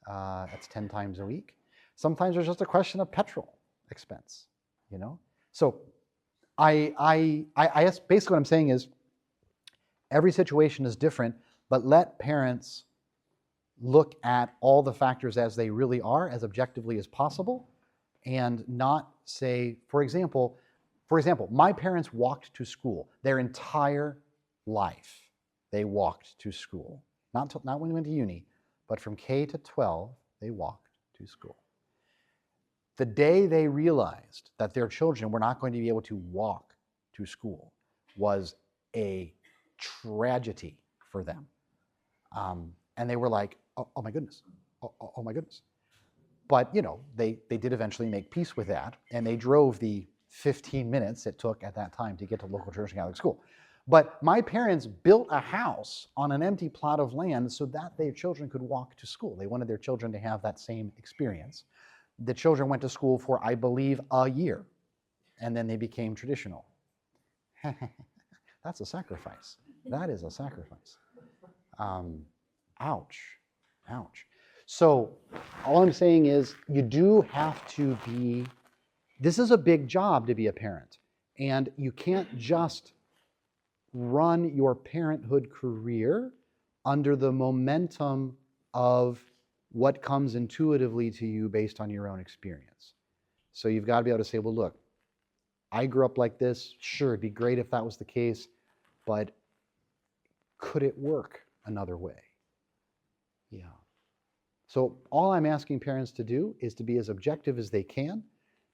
that's 10 times a week. Sometimes there's just a question of petrol expense, you know? So I guess basically what I'm saying is every situation is different, but let parents look at all the factors as they really are, as objectively as possible, and not say, for example, my parents walked to school their entire life. They walked to school. Not when they went to uni, but from K to 12, they walked to school. The day they realized that their children were not going to be able to walk to school was a tragedy for them. And they were like, oh my goodness, oh my goodness. But, you know, they did eventually make peace with that, and they drove the 15 minutes it took at that time to get to local church and Catholic school. But my parents built a house on an empty plot of land so that their children could walk to school. They wanted their children to have that same experience. The children went to school for, I believe, a year, and then they became traditional. That's a sacrifice. That is a sacrifice. Ouch. So all I'm saying is you do have to be, this is a big job to be a parent, and you can't just run your parenthood career under the momentum of what comes intuitively to you based on your own experience. So you've got to be able to say, well, look, I grew up like this. Sure, it'd be great if that was the case, but could it work another way? Yeah. So all I'm asking parents to do is to be as objective as they can,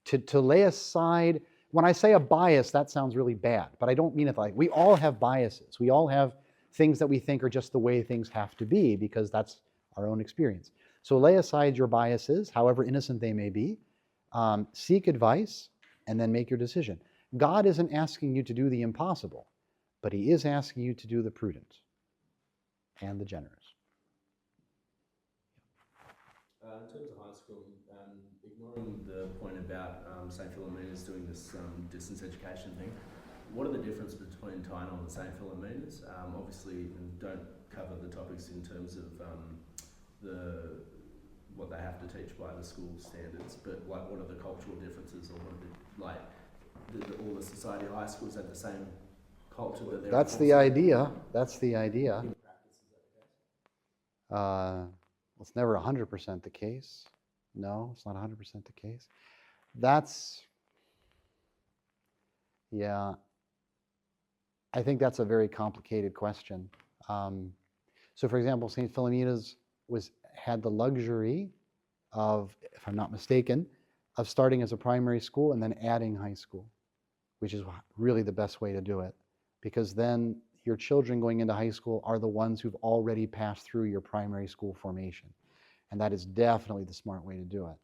to lay aside, when I say a bias, that sounds really bad, but I don't mean it like, we all have biases. We all have things that we think are just the way things have to be because that's our own experience. So lay aside your biases, however innocent they may be, seek advice, and then make your decision. God isn't asking you to do the impossible, but He is asking you to do the prudent and the generous. In terms of high school, ignoring the point about St. Philomena's doing this distance education thing, what are the differences between Themann and St. Philomena's? Obviously, and don't cover the topics in terms of what they have to teach by the school standards, but like what are the cultural differences, or what are all the society high schools have the same culture that they're That's the idea. That's the idea. In practice, is that the case? It's never 100% the case. No, it's not 100% the case. Yeah, I think that's a very complicated question. So for example, St. Philomena's had the luxury of, if I'm not mistaken, of starting as a primary school and then adding high school, which is really the best way to do it, because then your children going into high school are the ones who've already passed through your primary school formation. And that is definitely the smart way to do it.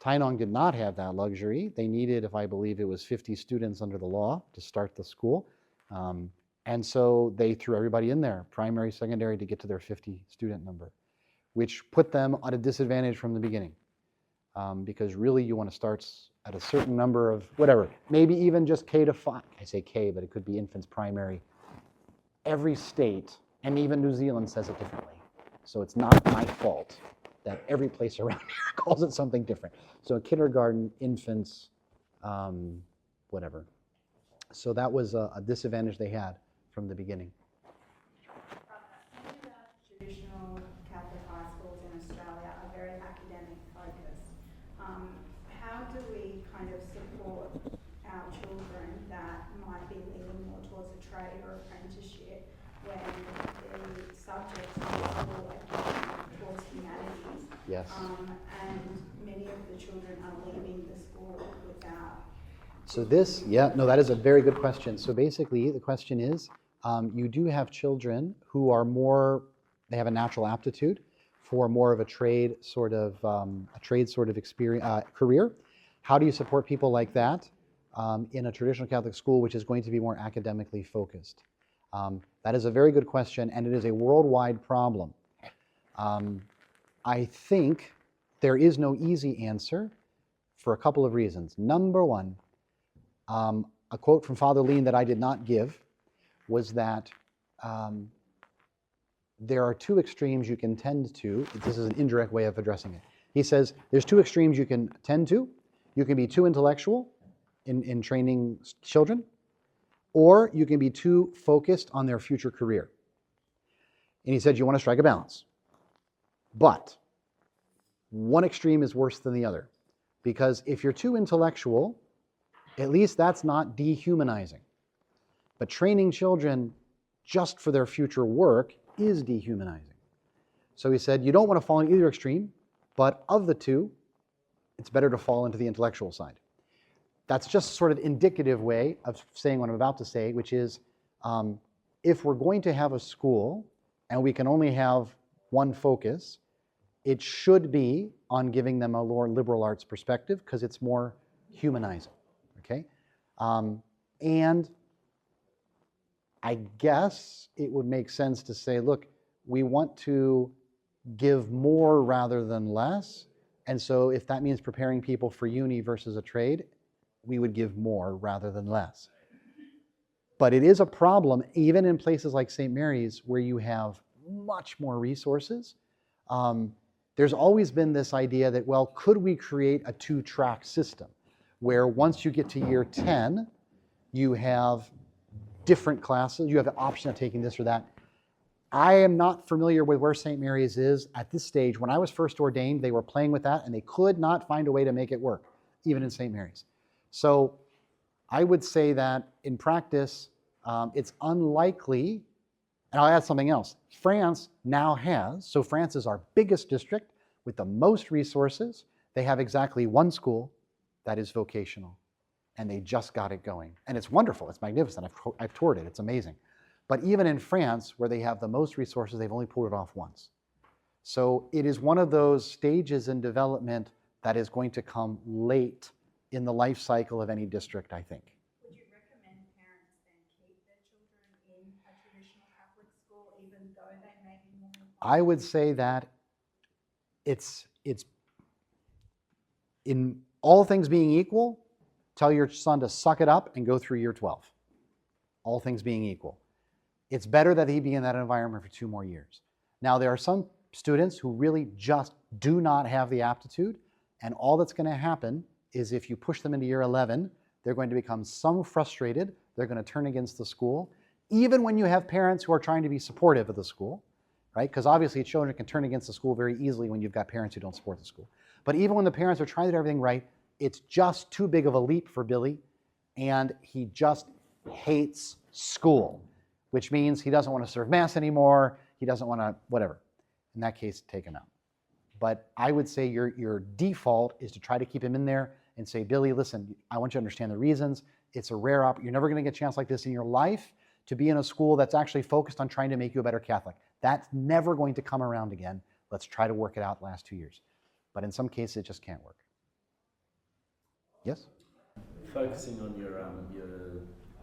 Tainan did not have that luxury. They needed, if I believe it was 50 students under the law to start the school. And so they threw everybody in there, primary, secondary, to get to their 50 student number, which put them at a disadvantage from the beginning. Because really you want to start at a certain number of whatever, maybe even just K to 5. I say K, but it could be infants primary. Every state, and even New Zealand, says it differently. So it's not my fault that every place around here calls it something different. So kindergarten, infants, whatever. So that was a disadvantage they had from the beginning. Many of our traditional Catholic high schools in Australia are very academic focused. How do we kind of support our children that might be leaning more towards a trade or apprenticeship when the subjects in school are towards humanities? Yes. And many of the children are leaving the school without. So that is a very good question. So basically the question is, you do have children who are they have a natural aptitude for more of a trade sort of experience, career. How do you support people like that in a traditional Catholic school, which is going to be more academically focused? That is a very good question, and it is a worldwide problem. I think there is no easy answer for a couple of reasons. Number one, a quote from Father Lean that I did not give was that there are two extremes you can tend to. This is an indirect way of addressing it. He says there's two extremes you can tend to. You can be too intellectual in training children, or you can be too focused on their future career. And he said you want to strike a balance. But one extreme is worse than the other, because if you're too intellectual, at least that's not dehumanizing. But training children just for their future work is dehumanizing. So he said you don't want to fall in either extreme, but of the two, it's better to fall into the intellectual side. That's just sort of indicative way of saying what I'm about to say, which is if we're going to have a school and we can only have one focus, it should be on giving them a more liberal arts perspective because it's more humanizing. Okay? And I guess it would make sense to say, look, we want to give more rather than less. And so if that means preparing people for uni versus a trade, we would give more rather than less. But it is a problem, even in places like St. Mary's, where you have much more resources. There's always been this idea that, well, could we create a two-track system where once you get to year 10, you have different classes, you have the option of taking this or that. I am not familiar with where St. Mary's is at this stage. When I was first ordained, they were playing with that and they could not find a way to make it work, even in St. Mary's. So I would say that in practice, it's unlikely, and I'll add something else. France now has, so France is our biggest district with the most resources, they have exactly one school that is vocational, and they just got it going. And it's wonderful, it's magnificent, I've toured it, it's amazing. But even in France, where they have the most resources, they've only pulled it off once. So it is one of those stages in development that is going to come late in the life cycle of any district, I think. Would you recommend parents then keep their children in a traditional Catholic school, even though they may be more? I would say that it's in all things being equal, tell your son to suck it up and go through year 12. All things being equal. It's better that he be in that environment for 2 more years. Now, there are some students who really just do not have the aptitude, and all that's going to happen is if you push them into year 11, they're going to become so frustrated, they're going to turn against the school, even when you have parents who are trying to be supportive of the school, right? Because obviously children can turn against the school very easily when you've got parents who don't support the school. But even when the parents are trying to do everything right, it's just too big of a leap for Billy, and he just hates school, which means he doesn't want to serve Mass anymore, he doesn't want to, whatever. In that case, take him out. But I would say your default is to try to keep him in there and say, Billy, listen, I want you to understand the reasons. It's a rare opportunity. You're never going to get a chance like this in your life to be in a school that's actually focused on trying to make you a better Catholic. That's never going to come around again. Let's try to work it out the last 2 years. But in some cases, it just can't work. Yes? Focusing on your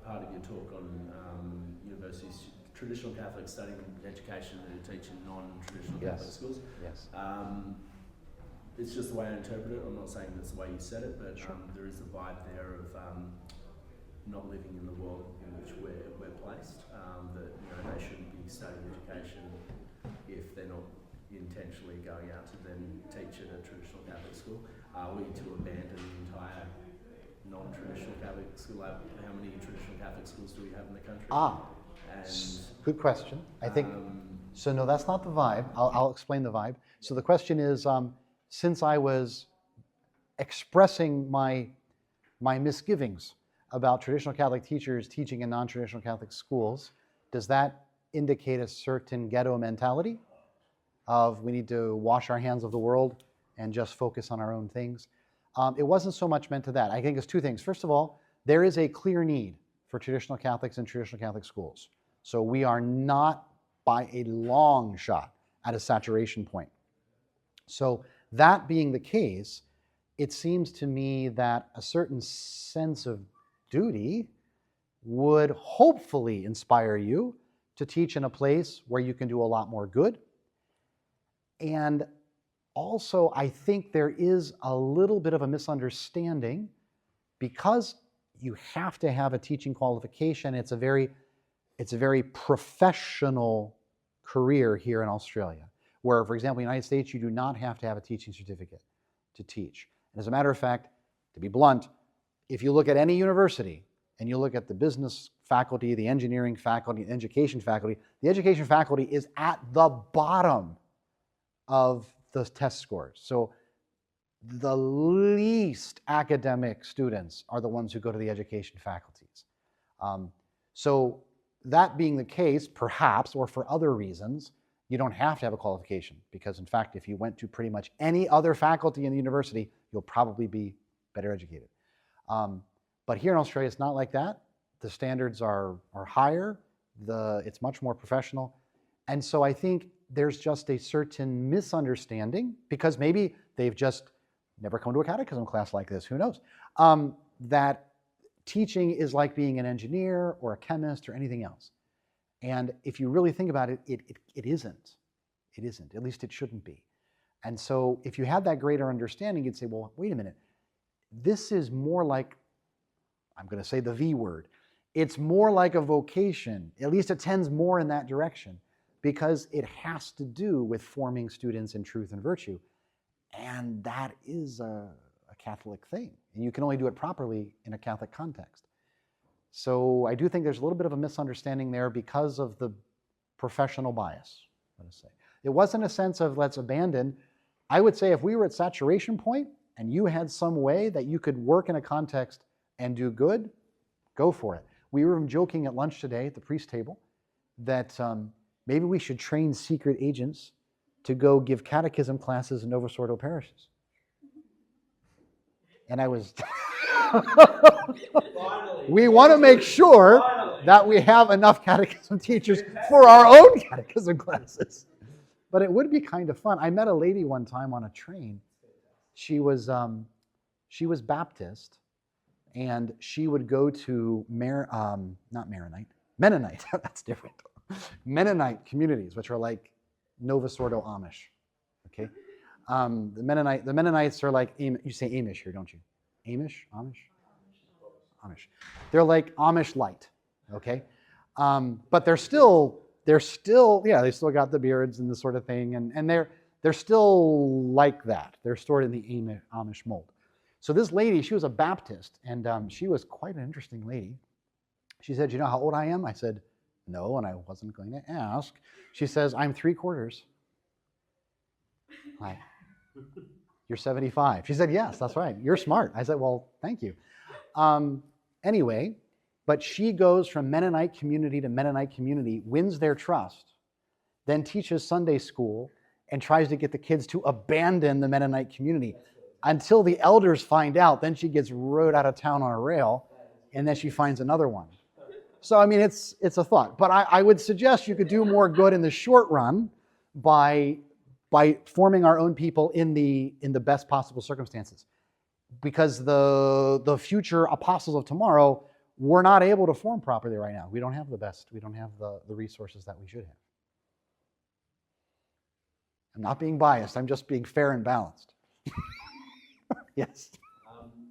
part of your talk on universities, traditional Catholic studying education that are teaching non-traditional Yes. Catholic schools. Yes. It's just the way I interpret it. I'm not saying that's the way you said it, but Sure. there is a vibe there of not living in the world in which we're placed. That they shouldn't be studying education if they're not intentionally going out to then teach at a traditional Catholic school. Are we to abandon the entire non-traditional Catholic school? How many traditional Catholic schools do we have in the country? And Good question. I think, so no, that's not the vibe. I'll explain the vibe. So the question is, since I was expressing my misgivings about traditional Catholic teachers teaching in non-traditional Catholic schools, does that indicate a certain ghetto mentality of we need to wash our hands of the world and just focus on our own things? It wasn't so much meant to that. I think it's 2 things. First of all, there is a clear need for traditional Catholics in traditional Catholic schools. So we are not by a long shot at a saturation point. So that being the case, it seems to me that a certain sense of duty would hopefully inspire you to teach in a place where you can do a lot more good. And also, I think there is a little bit of a misunderstanding because you have to have a teaching qualification. It's a very professional career here in Australia, where, for example, in the United States, you do not have to have a teaching certificate to teach. And as a matter of fact, to be blunt, if you look at any university and you look at the business faculty, the engineering faculty, the education faculty is at the bottom of the test scores. So the least academic students are the ones who go to the education faculties. So that being the case, perhaps, or for other reasons, you don't have to have a qualification because, in fact, if you went to pretty much any other faculty in the university, you'll probably be better educated. But here in Australia, it's not like that. The standards are higher. It's much more professional. And so I think there's just a certain misunderstanding because maybe they've just never come to a catechism class like this, who knows, that teaching is like being an engineer or a chemist or anything else. And if you really think about it, it isn't. It isn't. At least it shouldn't be. And so if you had that greater understanding, you'd say, well, wait a minute. This is more like, I'm going to say the V word. It's more like a vocation. At least it tends more in that direction because it has to do with forming students in truth and virtue. And that is a Catholic thing. And you can only do it properly in a Catholic context. So I do think there's a little bit of a misunderstanding there because of the professional bias, let us say. It wasn't a sense of let's abandon. I would say if we were at saturation point and you had some way that you could work in a context and do good, go for it. We were joking at lunch today at the priest table that maybe we should train secret agents to go give catechism classes in Nova Sordo parishes. And I was, we want to make sure that we have enough catechism teachers for our own catechism classes. But it would be kind of fun. I met a lady one time on a train. She was Baptist, and she would go to Mennonite, that's different. Mennonite communities, which are like Nova Sordo Amish, okay? The Mennonites are like, you say Amish here, don't you? Amish? Amish. They're like Amish light, okay? But they're still, they still got the beards and this sort of thing, and they're still like that. They're stored in the Amish mold. So this lady, she was a Baptist, and she was quite an interesting lady. She said, "You know how old I am?" I said, "No," and I wasn't going to ask. She says, "I'm 3/4." Hi. "You're 75. She said, "Yes, that's right. You're smart." I said, "Well, thank you." Anyway, but she goes from Mennonite community to Mennonite community, wins their trust, then teaches Sunday school, and tries to get the kids to abandon the Mennonite community until the elders find out. Then she gets rode out of town on a rail, and then she finds another one. So, I mean, it's a thought. But I would suggest you could do more good in the short run by forming our own people in the best possible circumstances. Because the future apostles of tomorrow, we're not able to form properly right now. We don't have the best. We don't have the resources that we should have. I'm not being biased. I'm just being fair and balanced. Yes.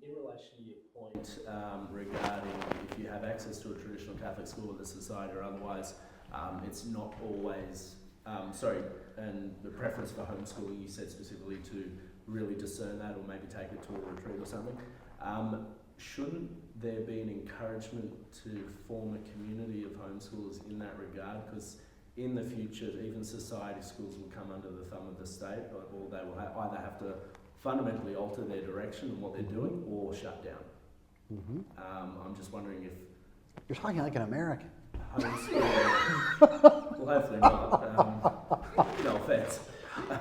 In relation to your point regarding if you have access to a traditional Catholic school in the society or otherwise, it's not always, and the preference for homeschooling, you said specifically to really discern that or maybe take it to a retreat or something. Shouldn't there be an encouragement to form a community of homeschoolers in that regard? Because in the future, even society schools will come under the thumb of the state, or they will either have to fundamentally alter their direction and what they're doing, or shut down. Mm-hmm. I'm just wondering if You're talking like an American. homeschooling, well, hopefully not. No offense.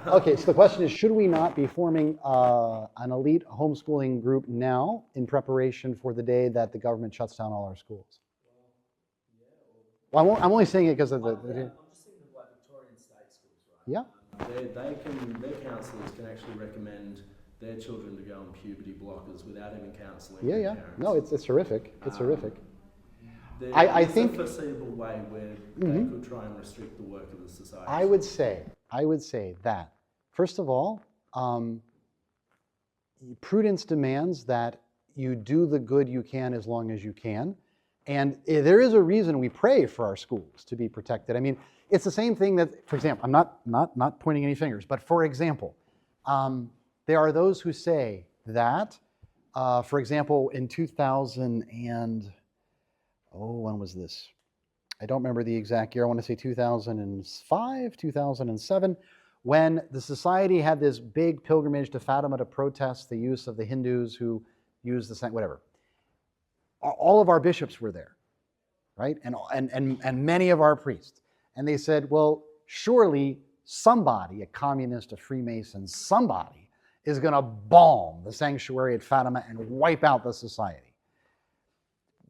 Okay, so the question is, should we not be forming an elite homeschooling group now in preparation for the day that the government shuts down all our schools? Well, I'm only saying it because of the... I'm just thinking of like Victorian state schools, right? Yeah. Their counsellors can actually recommend their children to go on puberty blockers without even counselling Yeah. their parents. No, it's horrific. It's horrific. I think a foreseeable way where they could try and restrict the work of the society. I would say that, first of all, prudence demands that you do the good you can as long as you can. And there is a reason we pray for our schools to be protected. I mean, it's the same thing that, for example, I'm not pointing any fingers, but for example, there are those who say that, for example, in 2000 and, when was this? I don't remember the exact year. I want to say 2005, 2007, when the society had this big pilgrimage to Fatima to protest the use of the Hindus who used the saint, whatever. All of our bishops were there, right? And many of our priests. And they said, well, surely somebody, a communist, a Freemason, somebody is going to bomb the sanctuary at Fatima and wipe out the society.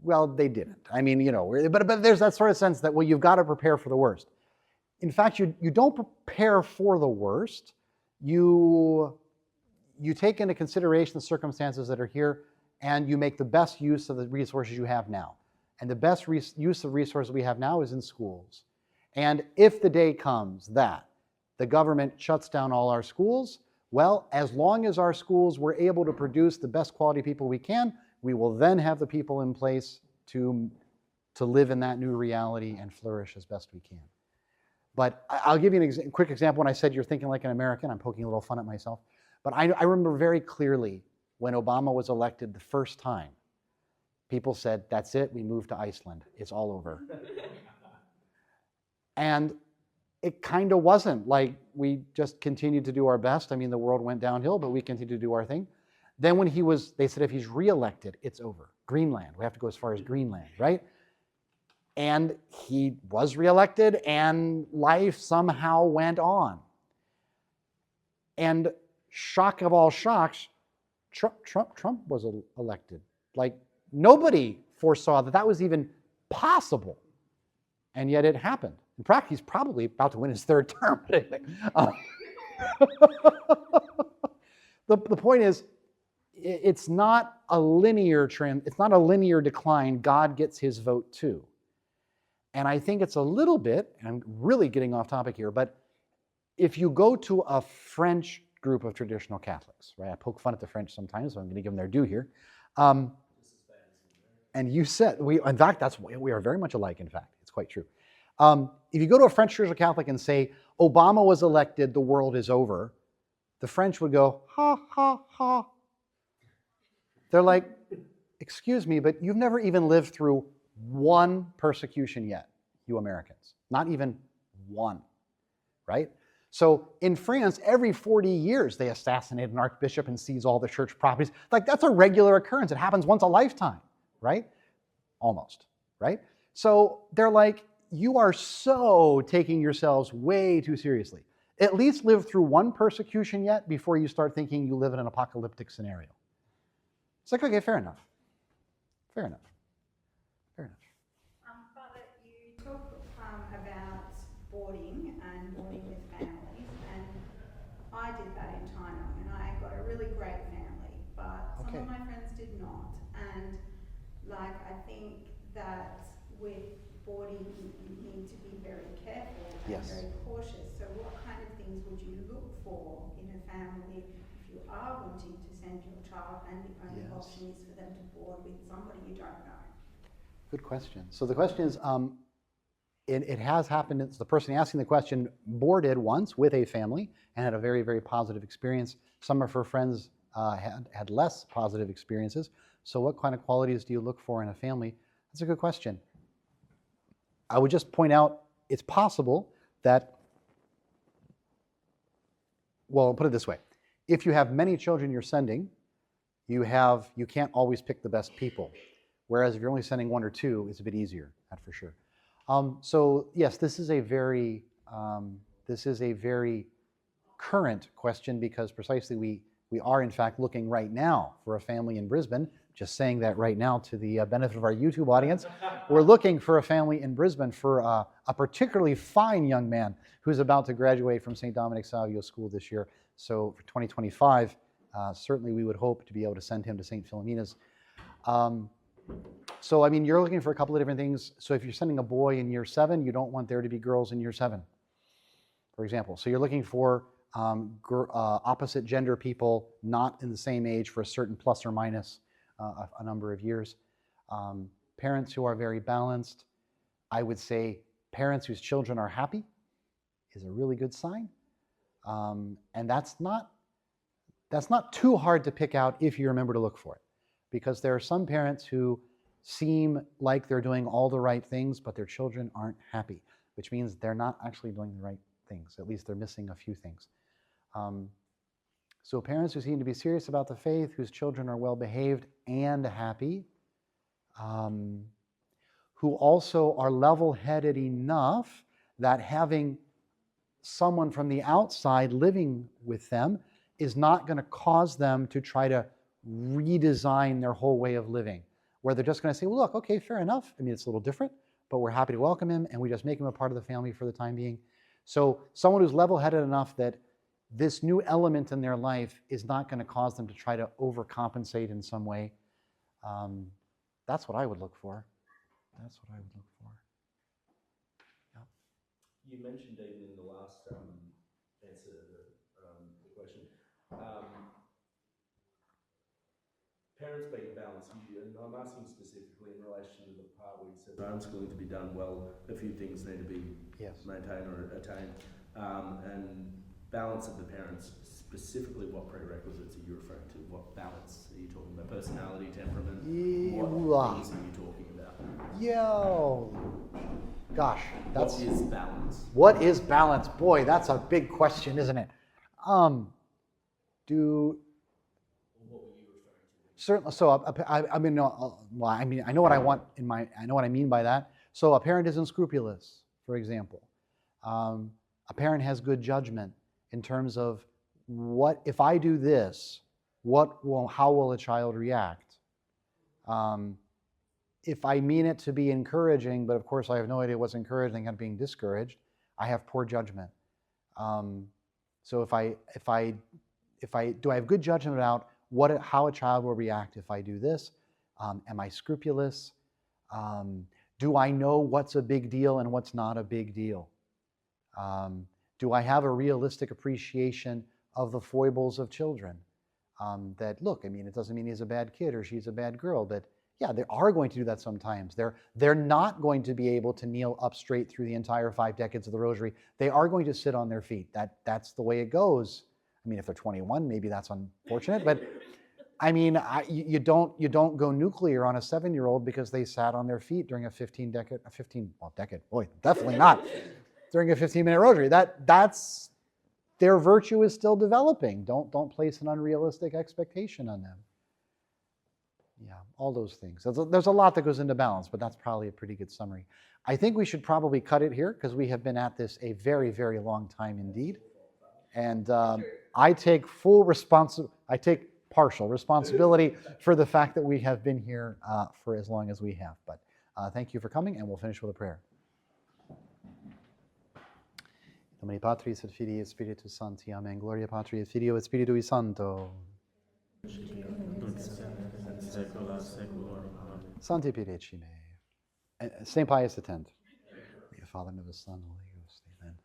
Well, they didn't. I mean, but there's that sort of sense that, well, you've got to prepare for the worst. In fact, you don't prepare for the worst. You take into consideration the circumstances that are here, and you make the best use of the resources you have now. And the best use of resources we have now is in schools. And if the day comes that the government shuts down all our schools, well, as long as our schools were able to produce the best quality people we can, we will then have the people in place to live in that new reality and flourish as best we can. But I'll give you a quick example. When I said you're thinking like an American, I'm poking a little fun at myself. But I remember very clearly when Obama was elected the first time, people said, that's it, we moved to Iceland. It's all over. And it kind of wasn't. Like, we just continued to do our best. I mean, the world went downhill, but we continued to do our thing. Then when they said if he's reelected, it's over. Greenland, we have to go as far as Greenland, right? And he was reelected, and life somehow went on. And shock of all shocks, Trump was elected. Like, nobody foresaw that that was even possible. And yet it happened. In fact, he's probably about to win his third term. The point is, it's not a linear trend. It's not a linear decline. God gets his vote too. And I think it's a little bit, and I'm really getting off topic here, but if you go to a French group of traditional Catholics, right? I poke fun at the French sometimes, so I'm going to give them their due here. And you said, in fact, we are very much alike, in fact. It's quite true. If you go to a French traditional Catholic and say, Obama was elected, the world is over, the French would go, ha, ha, ha. They're like, excuse me, but you've never even lived through one persecution yet, you Americans. Not even one, right? So in France, every 40 years, they assassinate an archbishop and seize all the church properties. Like, that's a regular occurrence. It happens once a lifetime, right? Almost, right? So they're like, you are so taking yourselves way too seriously. At least live through one persecution yet before you start thinking you live in an apocalyptic scenario. It's like, okay, fair enough. Fair enough. Fair enough. Father, you talk about boarding and boarding with families, and I did that in China, and I got a really great family, but some of my friends did not. And like, I think that with boarding, you need to be very careful and very cautious. So what kind of things would you look for in a family if you are wanting to send your child and the only option is for them to board with somebody you don't know? Good question. So the question is, it has happened. It's the person asking the question boarded once with a family and had a very, very positive experience. Some of her friends had less positive experiences. So what kind of qualities do you look for in a family? That's a good question. I would just point out it's possible that, well, I'll put it this way. If you have many children you're sending, you can't always pick the best people. Whereas if you're only sending one or two, it's a bit easier, that's for sure. So yes, this is a very current question because precisely we are in fact looking right now for a family in Brisbane. Just saying that right now to the benefit of our YouTube audience. We're looking for a family in Brisbane for a particularly fine young man who's about to graduate from St. Dominic Savio School this year. So for 2025, certainly we would hope to be able to send him to St. Philomena's. So, I mean, you're looking for a couple of different things. So if you're sending a boy in year 7, you don't want there to be girls in year 7, for example. So you're looking for opposite gender people not in the same age for a certain plus or minus a number of years. Parents who are very balanced. I would say parents whose children are happy is a really good sign. And that's not too hard to pick out if you remember to look for it. Because there are some parents who seem like they're doing all the right things, but their children aren't happy, which means they're not actually doing the right things. At least they're missing a few things. So parents who seem to be serious about the faith, whose children are well behaved and happy, who also are level-headed enough that having someone from the outside living with them is not going to cause them to try to redesign their whole way of living, where they're just going to say, well, look, okay, fair enough. I mean, it's a little different, but we're happy to welcome him, and we just make him a part of the family for the time being. So someone who's level-headed enough that this new element in their life is not going to cause them to try to overcompensate in some way. That's what I would look for. That's what I would look for. Yeah. You mentioned even in the last answer the question, parents being balanced. And I'm asking specifically in relation to the part where you said homeschooling to be done well, a few things need to be maintained or attained, and balance of the parents. Specifically, what prerequisites are you referring to? What balance are you talking about? Personality, temperament? What things are you talking about? Yo, gosh, that's what is balance? What is balance? Boy, that's a big question, isn't it? What were you referring to? Certainly. So I mean, I know what I want in my. I know what I mean by that. So a parent isn't scrupulous, for example. A parent has good judgment in terms of what if I do this? How will a child react? If I mean it to be encouraging, but of course I have no idea what's encouraging, I'm being discouraged, I have poor judgment. So if I have good judgment about how a child will react if I do this? Am I scrupulous? Do I know what's a big deal and what's not a big deal? Do I have a realistic appreciation of the foibles of children? That look, I mean, it doesn't mean he's a bad kid or she's a bad girl, but yeah, they are going to do that sometimes. They're not going to be able to kneel up straight through the entire 5 decades of the rosary. They are going to sit on their feet. That's the way it goes. I mean, if they're 21, maybe that's unfortunate, but I mean, you don't go nuclear on a 7-year-old because they sat on their feet during definitely not during a 15-minute rosary. That's their virtue is still developing. Don't place an unrealistic expectation on them. Yeah, all those things. There's a lot that goes into balance, but that's probably a pretty good summary. I think we should probably cut it here because we have been at this a very, very long time indeed. And I take partial responsibility for the fact that we have been here for as long as we have. But thank you for coming, and we'll finish with a prayer. Domini Patris et Filii et Spiritus Sancti. Amen. Gloria Patri et Filio et Spiritui Sancto. Sancti Pideci me. St. Pius X. The Father, and of the Son, and the Holy Ghost. Amen.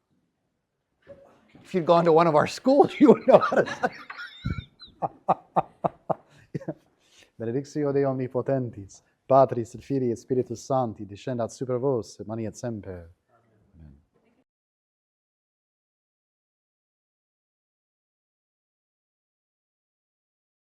If you'd gone to one of our schools, you would know how to say. Benedictio Dei Omnipotentis, Patris et Filii et Spiritus Sancti, descendat super vos, et manet semper.